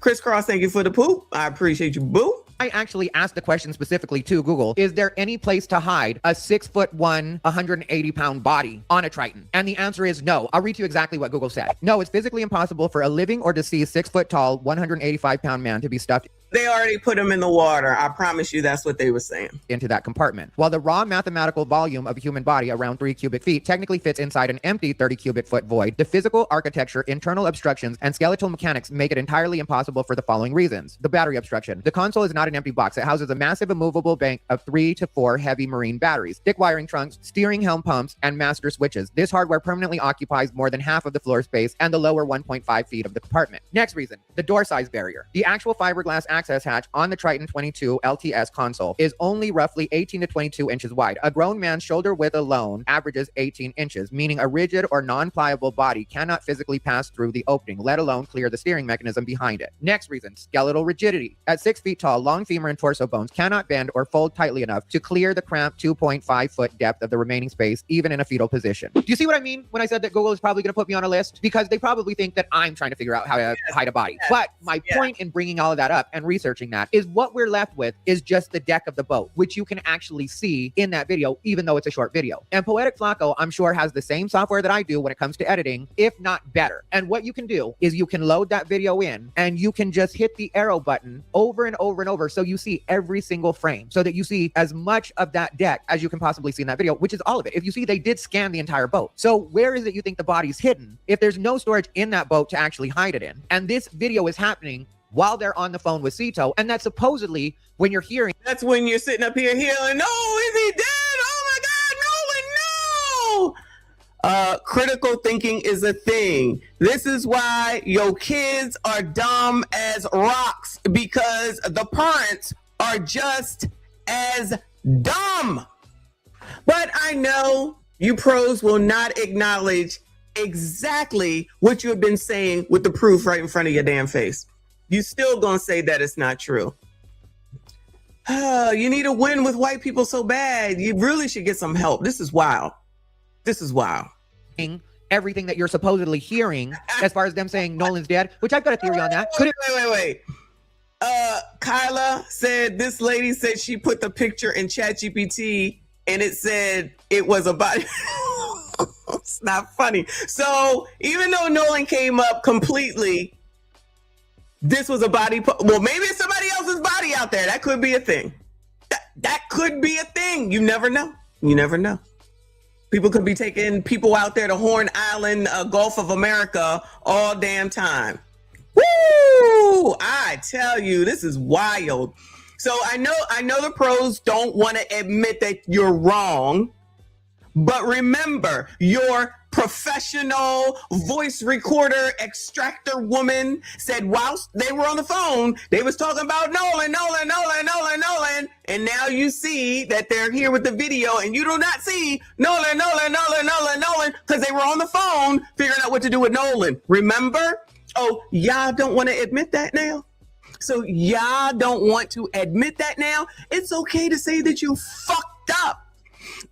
Crisscross, thank you for the poop. I appreciate you, boo. I actually asked the question specifically to Google, is there any place to hide a 6'1", 180-pound body on a Triton? And the answer is no. I'll read to you exactly what Google said. No, it's physically impossible for a living or deceased 6-foot-tall, 185-pound man to be stuffed. They already put him in the water. I promise you that's what they were saying. Into that compartment. While the raw mathematical volume of a human body, around 3 cubic feet, technically fits inside an empty 30 cubic foot void, the physical architecture, internal obstructions, and skeletal mechanics make it entirely impossible for the following reasons. The battery obstruction. The console is not an empty box. It houses a massive immovable bank of 3 to 4 heavy marine batteries, thick wiring trunks, steering helm pumps, and master switches. This hardware permanently occupies more than half of the floor space and the lower 1.5 feet of the compartment. Next reason, the door size barrier. The actual fiberglass access hatch on the Triton 22 LTS console is only roughly 18 to 22 inches wide. A grown man's shoulder width alone averages 18 inches, meaning a rigid or non-pliable body cannot physically pass through the opening, let alone clear the steering mechanism behind it. Next reason, skeletal rigidity. At 6 feet tall, long femur and torso bones cannot bend or fold tightly enough to clear the cramped 2.5 foot depth of the remaining space, even in a fetal position. Do you see what I mean when I said that Google is probably going to put me on a list? Because they probably think that I'm trying to figure out how to hide a body. But my point in bringing all of that up and researching that is what we're left with is just the deck of the boat, which you can actually see in that video, even though it's a short video. And Poetic Flacco, I'm sure, has the same software that I do when it comes to editing, if not better. And what you can do is you can load that video in and you can just hit the arrow button over and over and over so you see every single frame, so that you see as much of that deck as you can possibly see in that video, which is all of it. If you see, they did scan the entire boat. So where is it you think the body's hidden if there's no storage in that boat to actually hide it in? And this video is happening while they're on the phone with CETO, and that's supposedly when you're hearing. That's when you're sitting up here hearing, no, is he dead? Oh my God, no. Critical thinking is a thing. This is why your kids are dumb as rocks, because the parents are just as dumb. But I know you pros will not acknowledge exactly what you have been saying with the proof right in front of your damn face. You still gonna say that it's not true. You need a win with white people so bad. You really should get some help. This is wild. everything that you're supposedly hearing as far as them saying Nolan's dead, which I've got a theory on that. Could it? Wait. Kyla said this lady said she put the picture in ChatGPT and it said it was a body. It's not funny. So even though Nolan came up completely, this was a body. Well, maybe it's somebody else's body out there. That could be a thing. That could be a thing. You never know. You never know. People could be taking people out there to Horn Island, Gulf of America all damn time. Woo! I tell you, this is wild. So I know the pros don't want to admit that you're wrong, but remember, your professional voice recorder extractor woman said whilst they were on the phone, they was talking about Nolan, and now you see that they're here with the video, and you do not see Nolan, because they were on the phone figuring out what to do with Nolan. Remember? Oh, y'all don't want to admit that now? So y'all don't want to admit that now? It's okay to say that you fucked up.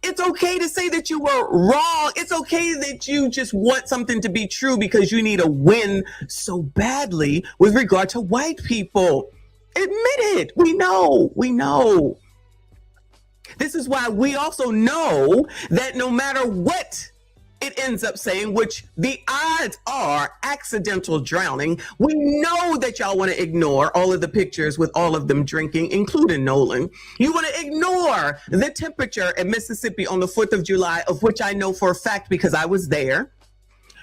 It's okay to say that you were wrong. It's okay that you just want something to be true because you need a win so badly with regard to white people. Admit it. We know. This is why we also know that no matter what it ends up saying, which the odds are accidental drowning, we know that y'all want to ignore all of the pictures with all of them drinking, including Nolan. You want to ignore the temperature in Mississippi on the 4th of July, of which I know for a fact because I was there.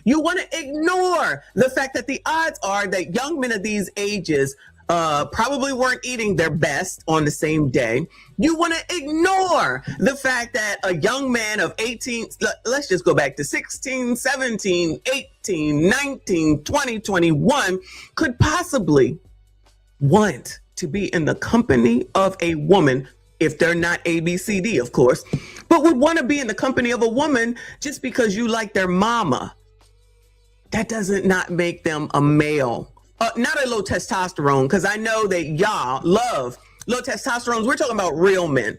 You want to ignore the fact that the odds are that young men of these ages probably weren't eating their best on the same day. You want to ignore the fact that a young man of 18, let's just go back to 16, 17, 18, 19, 20, 21, could possibly want to be in the company of a woman, if they're not ABCD, of course, but would want to be in the company of a woman just because you like their mama. That doesn't not make them a male. Not a low testosterone, because I know that y'all love low testosterones. We're talking about real men,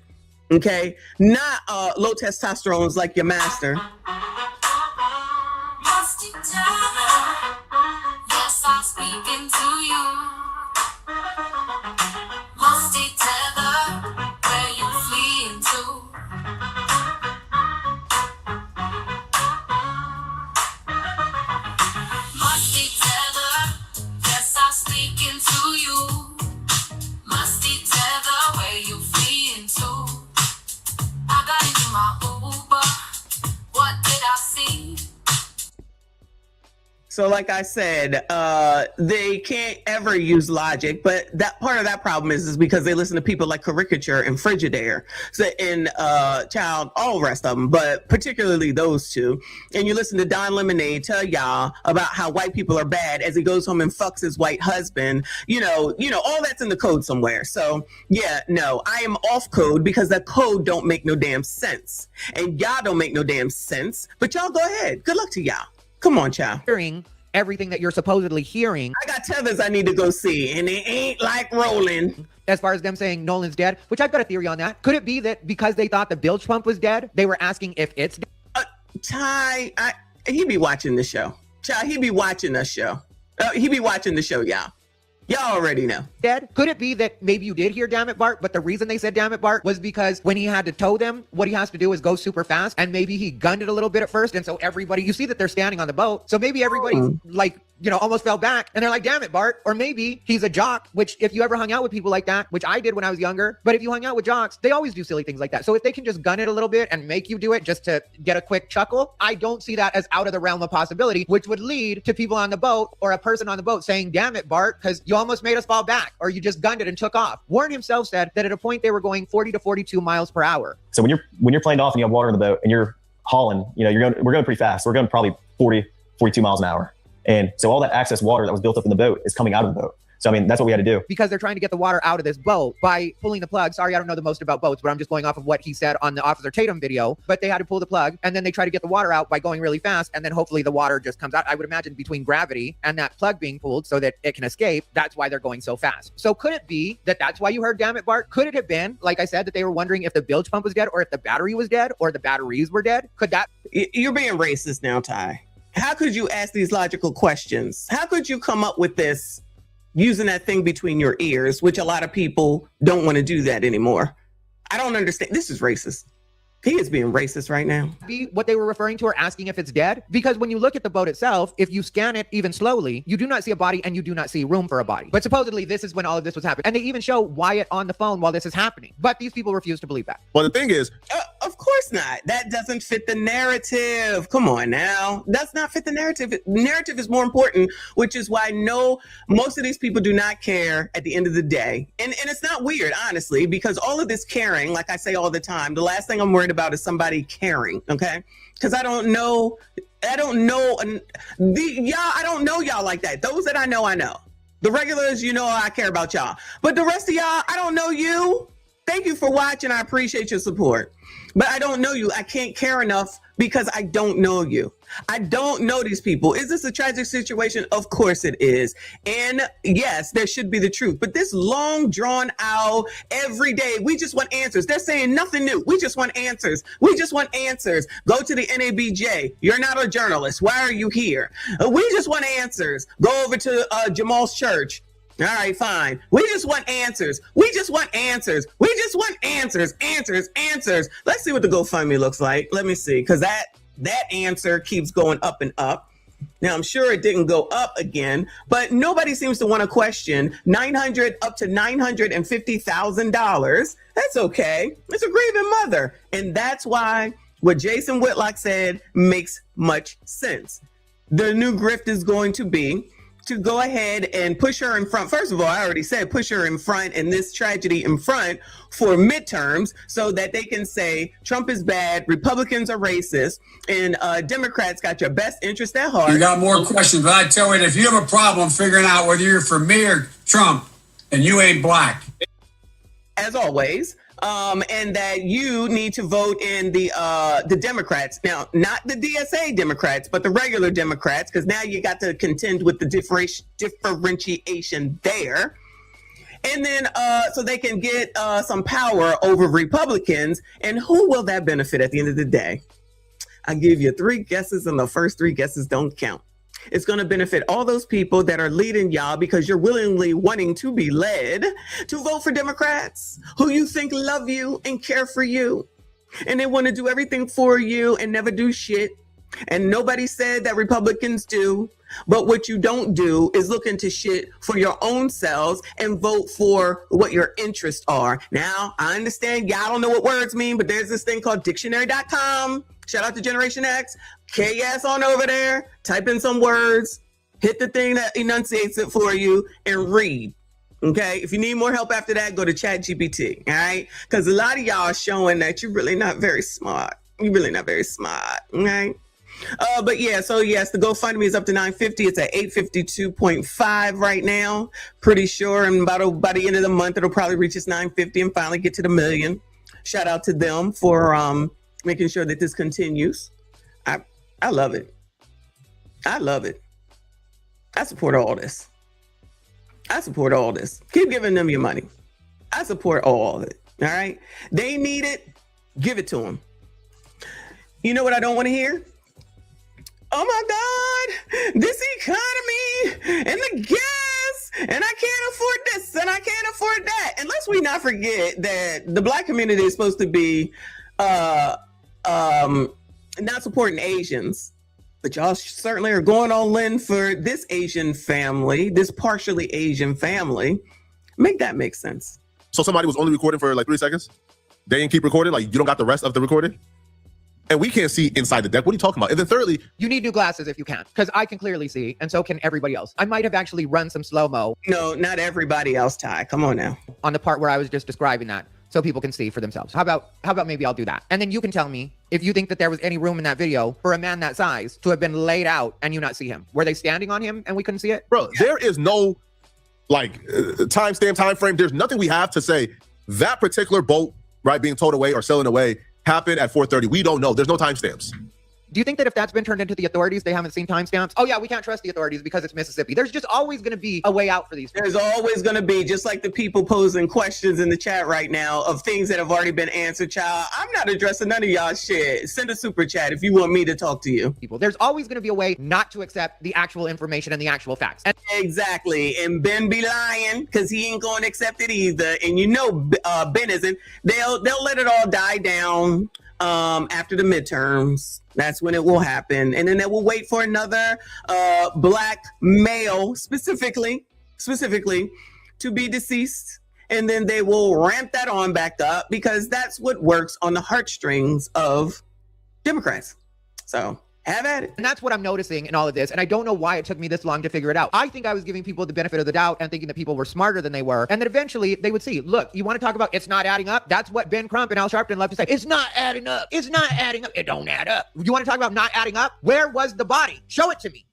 okay? Not low testosterones like your master. Yes, I'm speaking to you. Musty tether, where you fleeing to? Musty tether, yes, I'm speaking to you. Musty tether, where you fleeing to? I got into my Uber. What did I see? So like I said, they can't ever use logic, but that part of that problem is because they listen to people like Caricature and Frigidaire, so and Child, all the rest of them, but particularly those two. And you listen to Don Lemonade tell y'all about how white people are bad as he goes home and fucks his white husband. You know, all that's in the code somewhere. So yeah, no, I am off code because that code don't make no damn sense, and y'all don't make no damn sense. But y'all go ahead. Good luck to y'all. Come on, child. Hearing everything that you're supposedly hearing. I got tethers I need to go see, and they ain't like rolling. As far as them saying Nolan's dead, which I've got a theory on that. Could it be that because they thought the bilge pump was dead, they were asking if it's dead? Ty, he be watching the show. Child, he be watching the show. He be watching the show, y'all. Y'all already know. Dead? Could it be that maybe you did hear damn it Bart, but the reason they said damn it Bart was because when he had to tow them, what he has to do is go super fast, and maybe he gunned it a little bit at first, and so everybody, you see that they're standing on the boat, so maybe everybody like, almost fell back, and they're like, damn it Bart. Or maybe he's a jock, which if you ever hung out with people like that, which I did when I was younger, but if you hung out with jocks, they always do silly things like that. So if they can just gun it a little bit and make you do it just to get a quick chuckle, I don't see that as out of the realm of possibility, which would lead to people on the boat or a person on the boat saying, damn it Bart, because you almost made us fall back, or you just gunned it and took off. Warren himself said that at a point they were going 40 to 42 miles per hour. So when you're planed off and you have water in the boat and you're hauling, we're going pretty fast. We're going probably 40, 42 miles an hour. And so all that excess water that was built up in the boat is coming out of the boat. So, that's what we had to do. Because they're trying to get the water out of this boat by pulling the plug. Sorry, I don't know the most about boats, but I'm just going off of what he said on the Officer Tatum video. But they had to pull the plug, and then they try to get the water out by going really fast, and then hopefully the water just comes out. I would imagine between gravity and that plug being pulled so that it can escape, that's why they're going so fast. So could it be that that's why you heard damn it Bart? Could it have been, like I said, that they were wondering if the bilge pump was dead, or if the battery was dead, or the batteries were dead? Could that... You're being racist now, Ty. How could you ask these logical questions? How could you come up with this using that thing between your ears, which a lot of people don't want to do that anymore? I don't understand. This is racist. He is being racist right now. Be what they were referring to or asking if it's dead? Because when you look at the boat itself, if you scan it even slowly, you do not see a body and you do not see room for a body. But supposedly this is when all of this was happening. And they even show Wyatt on the phone while this is happening. But these people refuse to believe that. Well, the thing is, of course not. That doesn't fit the narrative. Come on now. Does not fit the narrative. Narrative is more important, which is why most of these people do not care at the end of the day. And it's not weird, honestly, because all of this caring, like I say all the time, the last thing I'm worried about is somebody caring, okay? Because I don't know y'all like that. Those that I know. The regulars, I care about y'all. But the rest of y'all, I don't know you. Thank you for watching. I appreciate your support. But I don't know you. I can't care enough because I don't know you. I don't know these people. Is this a tragic situation? Of course it is. And yes, there should be the truth. But this long drawn out every day, we just want answers. They're saying nothing new. We just want answers. We just want answers. Go to the NABJ. You're not a journalist. Why are you here? We just want answers. Go over to Jamal's church. All right, fine. We just want answers. We just want answers. We just want answers. Let's see what the GoFundMe looks like. Let me see, because that answer keeps going up and up. Now, I'm sure it didn't go up again, but nobody seems to want to question $900 up to $950,000. That's okay. It's a grieving mother. And that's why what Jason Whitlock said makes much sense. The new grift is going to be to go ahead and push her in front. First of all, I already said push her in front and this tragedy in front for midterms so that they can say Trump is bad, Republicans are racist, and Democrats got your best interest at heart. You got more questions, but I tell you, if you have a problem figuring out whether you're for me or Trump, and you ain't black. As always. And that you need to vote in the Democrats. Now, not the DSA Democrats, but the regular Democrats, because now you got to contend with the differentiation there. And then so they can get some power over Republicans. And who will that benefit at the end of the day? I'll give you 3 guesses, and the first 3 guesses don't count. It's going to benefit all those people that are leading y'all because you're willingly wanting to be led to vote for Democrats who you think love you and care for you. And they want to do everything for you and never do shit. And nobody said that Republicans do. But what you don't do is look into shit for your own selves and vote for what your interests are. Now, I understand y'all don't know what words mean, but there's this thing called dictionary.com. Shout out to Generation X. KS on over there. Type in some words. Hit the thing that enunciates it for you and read. Okay? If you need more help after that, go to ChatGPT. All right? Because a lot of y'all are showing that you're really not very smart. You're really not very smart. Okay? But yeah, so yes, the GoFundMe is up to $950. It's at $852.5 right now. Pretty sure, and by the end of the month, it'll probably reach its $950 and finally get to the $1 million. Shout out to them for making sure that this continues. I love it. I love it. I support all this. Keep giving them your money. I support all of it. All right. They need it. Give it to them. You know what I don't want to hear? Oh my God, this economy and the gas, and I can't afford this and I can't afford that. And let's we not forget that the Black community is supposed to be not supporting Asians, but y'all certainly are going all in for this Asian family, this partially Asian family. Make that make sense. So somebody was only recording for like 3 seconds? They didn't keep recording? Like you don't got the rest of the recording? And we can't see inside the deck. What are you talking about? And then thirdly, you need new glasses if you can, because I can clearly see, and so can everybody else. I might have actually run some slow-mo. No, not everybody else, Ty. Come on now. On the part where I was just describing that, so people can see for themselves. How about maybe I'll do that? And then you can tell me if you think that there was any room in that video for a man that size to have been laid out and you not see him. Were they standing on him and we couldn't see it? Bro, there is no timestamp, time frame. There's nothing we have to say that particular boat, right, being towed away or sailing away happened at 4:30. We don't know. There's no timestamps. Do you think that if that's been turned into the authorities, they haven't seen timestamps? Oh yeah, we can't trust the authorities because it's Mississippi. There's just always going to be a way out for these people. There's always going to be, just like the people posing questions in the chat right now of things that have already been answered, child. I'm not addressing none of y'all shit. Send a super chat if you want me to talk to you. There's always going to be a way not to accept the actual information and the actual facts. And exactly. And Ben be lying because he ain't going to accept it either. And you know Ben isn't. They'll let it all die down after the midterms. That's when it will happen. And then they will wait for another black male specifically to be deceased. And then they will ramp that on back up because that's what works on the heartstrings of Democrats. So have at it. And that's what I'm noticing in all of this. And I don't know why it took me this long to figure it out. I think I was giving people the benefit of the doubt and thinking that people were smarter than they were. And that eventually they would see, look, you want to talk about it's not adding up? That's what Ben Crump and Al Sharpton love to say. It's not adding up. It's not adding up. It don't add up. You want to talk about not adding up? Where was the body? Show it to me.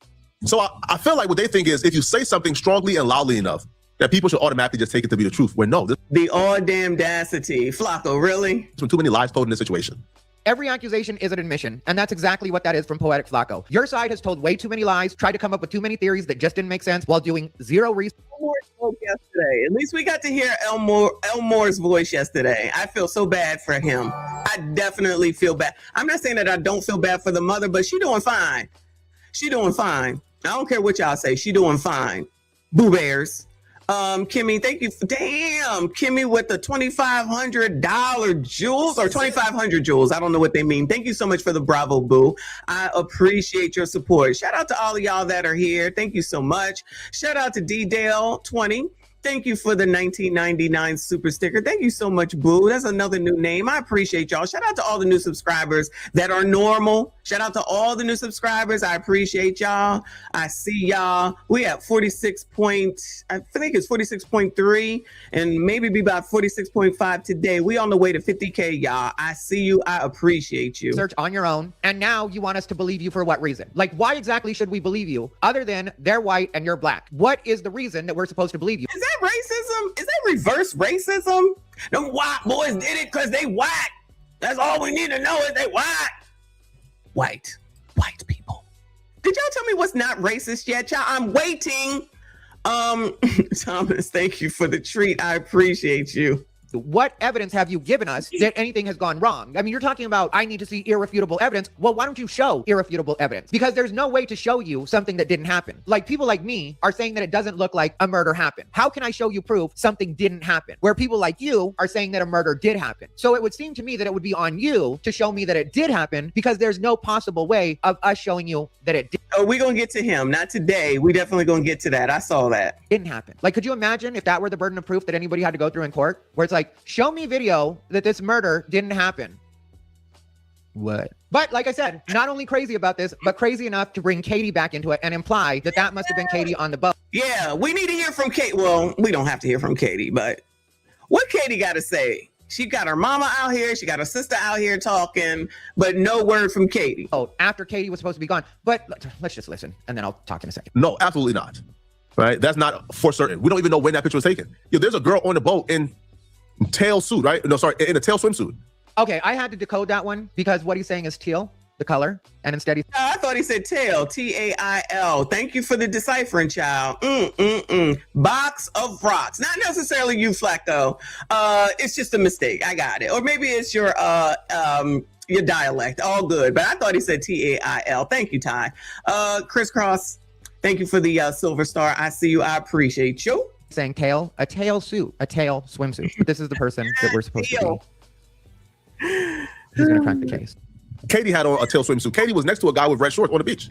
So I feel like what they think is if you say something strongly and loudly enough, that people should automatically just take it to be the truth. When no. The all damn audacity. Flacco, really? There's been too many lies told in this situation. Every accusation is an admission, and that's exactly what that is from Poetic Flacco. Your side has told way too many lies, tried to come up with too many theories that just didn't make sense while doing zero research. Elmore spoke yesterday. At least we got to hear Elmore's voice yesterday. I feel so bad for him. I definitely feel bad. I'm not saying that I don't feel bad for the mother, but she doing fine. She doing fine. I don't care what y'all say. She doing fine. Boo Bears. Kimmy, thank you. Damn, Kimmy with the $2,500 jewels or 2,500 jewels. I don't know what they mean. Thank you so much for the Bravo Boo. I appreciate your support. Shout out to all of y'all that are here. Thank you so much. Shout out to D-Dale20. Thank you for the 1999 super sticker. Thank you so much, Boo. That's another new name. I appreciate y'all. Shout out to all the new subscribers that are normal. Shout out to all the new subscribers. I appreciate y'all. I see y'all. We have 46.3 and maybe be about 46.5 today. We on the way to 50K, y'all. I see you. I appreciate you. Search on your own. And now you want us to believe you for what reason? Like, why exactly should we believe you other than they're white and you're black? What is the reason that we're supposed to believe you? Is that racism? Is that reverse racism? Them white boys did it because they white. That's all we need to know is they white. White people. Did y'all tell me what's not racist yet, y'all? I'm waiting. Thomas, thank you for the treat. I appreciate you. What evidence have you given us that anything has gone wrong? I mean, you're talking about, I need to see irrefutable evidence. Well, why don't you show irrefutable evidence? Because there's no way to show you something that didn't happen. Like, people like me are saying that it doesn't look like a murder happened. How can I show you proof something didn't happen? Where people like you are saying that a murder did happen. So it would seem to me that it would be on you to show me that it did happen, because there's no possible way of us showing you that it did. Oh, we're going to get to him. Not today. We definitely going to get to that. I saw that. Didn't happen. Like, could you imagine if that were the burden of proof that anybody had to go through in court? Where it's like, show me video that this murder didn't happen. What? But like I said, not only crazy about this, but crazy enough to bring Katie back into it and imply that that must have been Katie on the boat. Yeah, we need to hear from Katie. Well, we don't have to hear from Katie, but what Katie got to say? She got her mama out here. She got her sister out here talking, but no word from Katie. Oh, after Katie was supposed to be gone. But let's just listen, and then I'll talk in a second. No, absolutely not. Right? That's not for certain. We don't even know when that picture was taken. Yo, there's a girl on the boat in tail suit, right? No, sorry, in a tail swimsuit. Okay, I had to decode that one because what he's saying is teal, the color, and instead he... I thought he said tail, T-A-I-L. Thank you for the deciphering, child. Box of rocks. Not necessarily you, Flacco. It's just a mistake. I got it. Or maybe it's your dialect. All good. But I thought he said T-A-I-L. Thank you, Ty. Crisscross, thank you for the silver star. I see you. I appreciate you. Saying tail, a tail suit, a tail swimsuit. But this is the person that we're supposed to be. He's gonna crack the case. Katie had on a tail swimsuit. Katie was next to a guy with red shorts on the beach.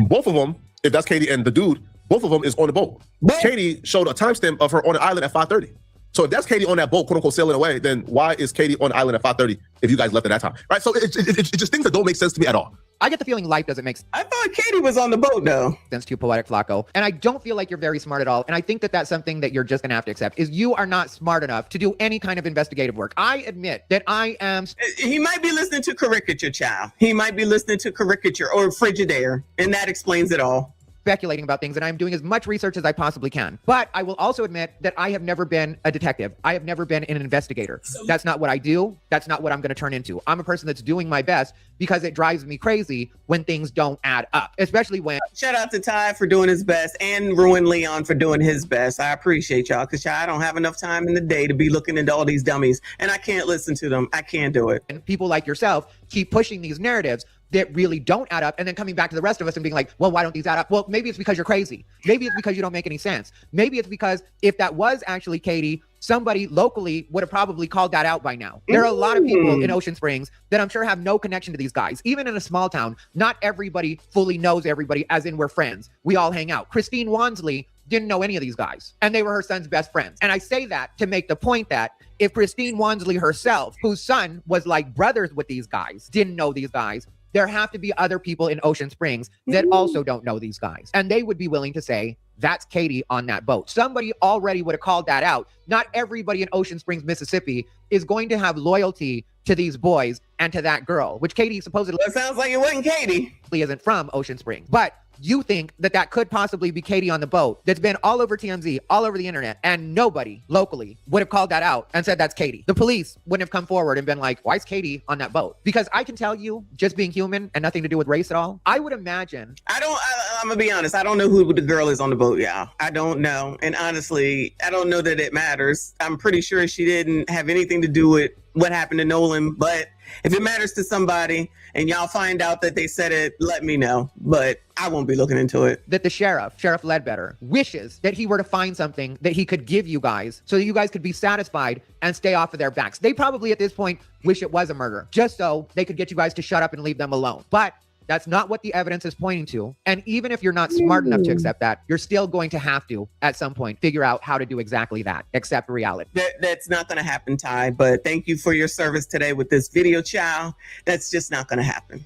Both of them, if that's Katie and the dude, both of them is on the boat. Katie showed a timestamp of her on the island at 5:30. So if that's Katie on that boat, quote unquote, sailing away, then why is Katie on the island at 5:30 if you guys left at that time? Right? So it's just things that don't make sense to me at all. I get the feeling life doesn't make sense. I thought Katie was on the boat, though. Sense to you, Poetic Flacco. And I don't feel like you're very smart at all. And I think that that's something that you're just going to have to accept, is you are not smart enough to do any kind of investigative work. I admit that I am... He might be listening to caricature, child. He might be listening to caricature or Frigidaire, and that explains it all. speculating about things and I'm doing as much research as I possibly can. But I will also admit that I have never been a detective. I have never been an investigator. That's not what I do. That's not what I'm going to turn into. I'm a person that's doing my best because it drives me crazy when things don't add up, especially when... Shout out to Ty for doing his best and Ruin Leon for doing his best. I appreciate y'all because I don't have enough time in the day to be looking into all these dummies and I can't listen to them. I can't do it. And people like yourself keep pushing these narratives that really don't add up and then coming back to the rest of us and being like, well, why don't these add up? Well, maybe it's because you're crazy. Maybe it's because you don't make any sense. Maybe it's because if that was actually Katie, somebody locally would have probably called that out by now. There are a lot of people in Ocean Springs that I'm sure have no connection to these guys. Even in a small town, not everybody fully knows everybody, as in we're friends. We all hang out. Christine Wansley didn't know any of these guys, and they were her son's best friends. And I say that to make the point that if Christine Wansley herself, whose son was like brothers with these guys, didn't know these guys, there have to be other people in Ocean Springs that also don't know these guys. And they would be willing to say, that's Katie on that boat. Somebody already would have called that out. Not everybody in Ocean Springs, Mississippi is going to have loyalty to these boys and to that girl, which Katie supposedly... It sounds like it wasn't Katie. ...isn't from Ocean Springs. But you think that that could possibly be Katie on the boat that's been all over TMZ, all over the internet, and nobody locally would have called that out and said that's Katie. The police wouldn't have come forward and been like, why is Katie on that boat? Because I can tell you, just being human and nothing to do with race at all, I would imagine... I'm gonna be honest, I don't know who the girl is on the boat, y'all. I don't know. And honestly, I don't know that it matters. I'm pretty sure she didn't have anything to do with what happened to Nolan, but if it matters to somebody and y'all find out that they said it, let me know. But I won't be looking into it. That the Sheriff Ledbetter, wishes that he were to find something that he could give you guys so that you guys could be satisfied and stay off of their backs. They probably at this point wish it was a murder, just so they could get you guys to shut up and leave them alone. But that's not what the evidence is pointing to. And even if you're not smart enough to accept that, you're still going to have to, at some point, figure out how to do exactly that, accept reality. That's not going to happen, Ty, but thank you for your service today with this video, child. That's just not going to happen.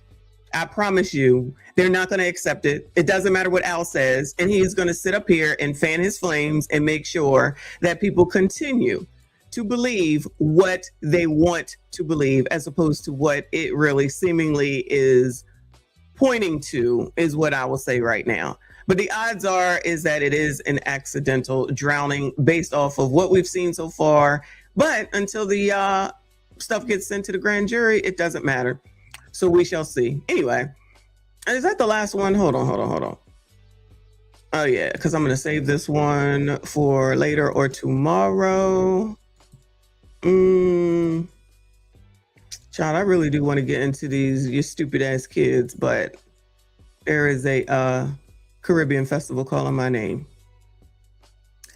I promise you, they're not going to accept it. It doesn't matter what Al says. And he's going to sit up here and fan his flames and make sure that people continue to believe what they want to believe as opposed to what it really seemingly is pointing to, is what I will say right now. But the odds is that it is an accidental drowning based off of what we've seen so far. But until the stuff gets sent to the grand jury, it doesn't matter. So we shall see. Anyway, is that the last one? Hold on. Oh yeah, because I'm going to save this one for later or tomorrow. Child, I really do want to get into your stupid ass kids, but there is a Caribbean festival calling my name.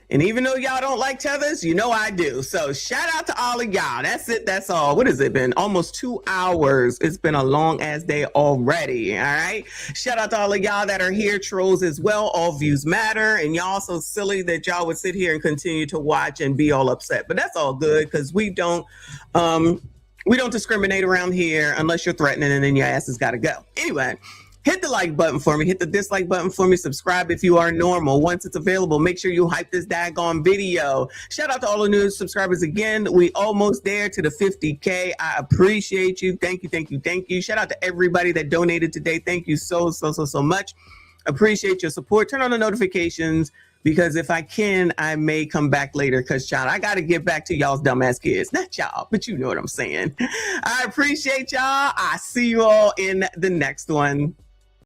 And even though y'all don't like tethers, you know I do. So shout out to all of y'all. That's it. That's all. What has it been? Almost 2 hours. It's been a long ass day already. All right. Shout out to all of y'all that are here, trolls as well. All views matter. And y'all so silly that y'all would sit here and continue to watch and be all upset. But that's all good because we don't discriminate around here unless you're threatening and then your ass has got to go. Anyway, hit the like button for me. Hit the dislike button for me. Subscribe if you are normal. Once it's available, make sure you hype this daggone video. Shout out to all the new subscribers again. We almost there to the 50K. I appreciate you. Thank you. Shout out to everybody that donated today. Thank you so much. Appreciate your support. Turn on the notifications because if I can, I may come back later because, child, I got to get back to y'all's dumbass kids. Not y'all, but you know what I'm saying. I appreciate y'all. I see you all in the next one.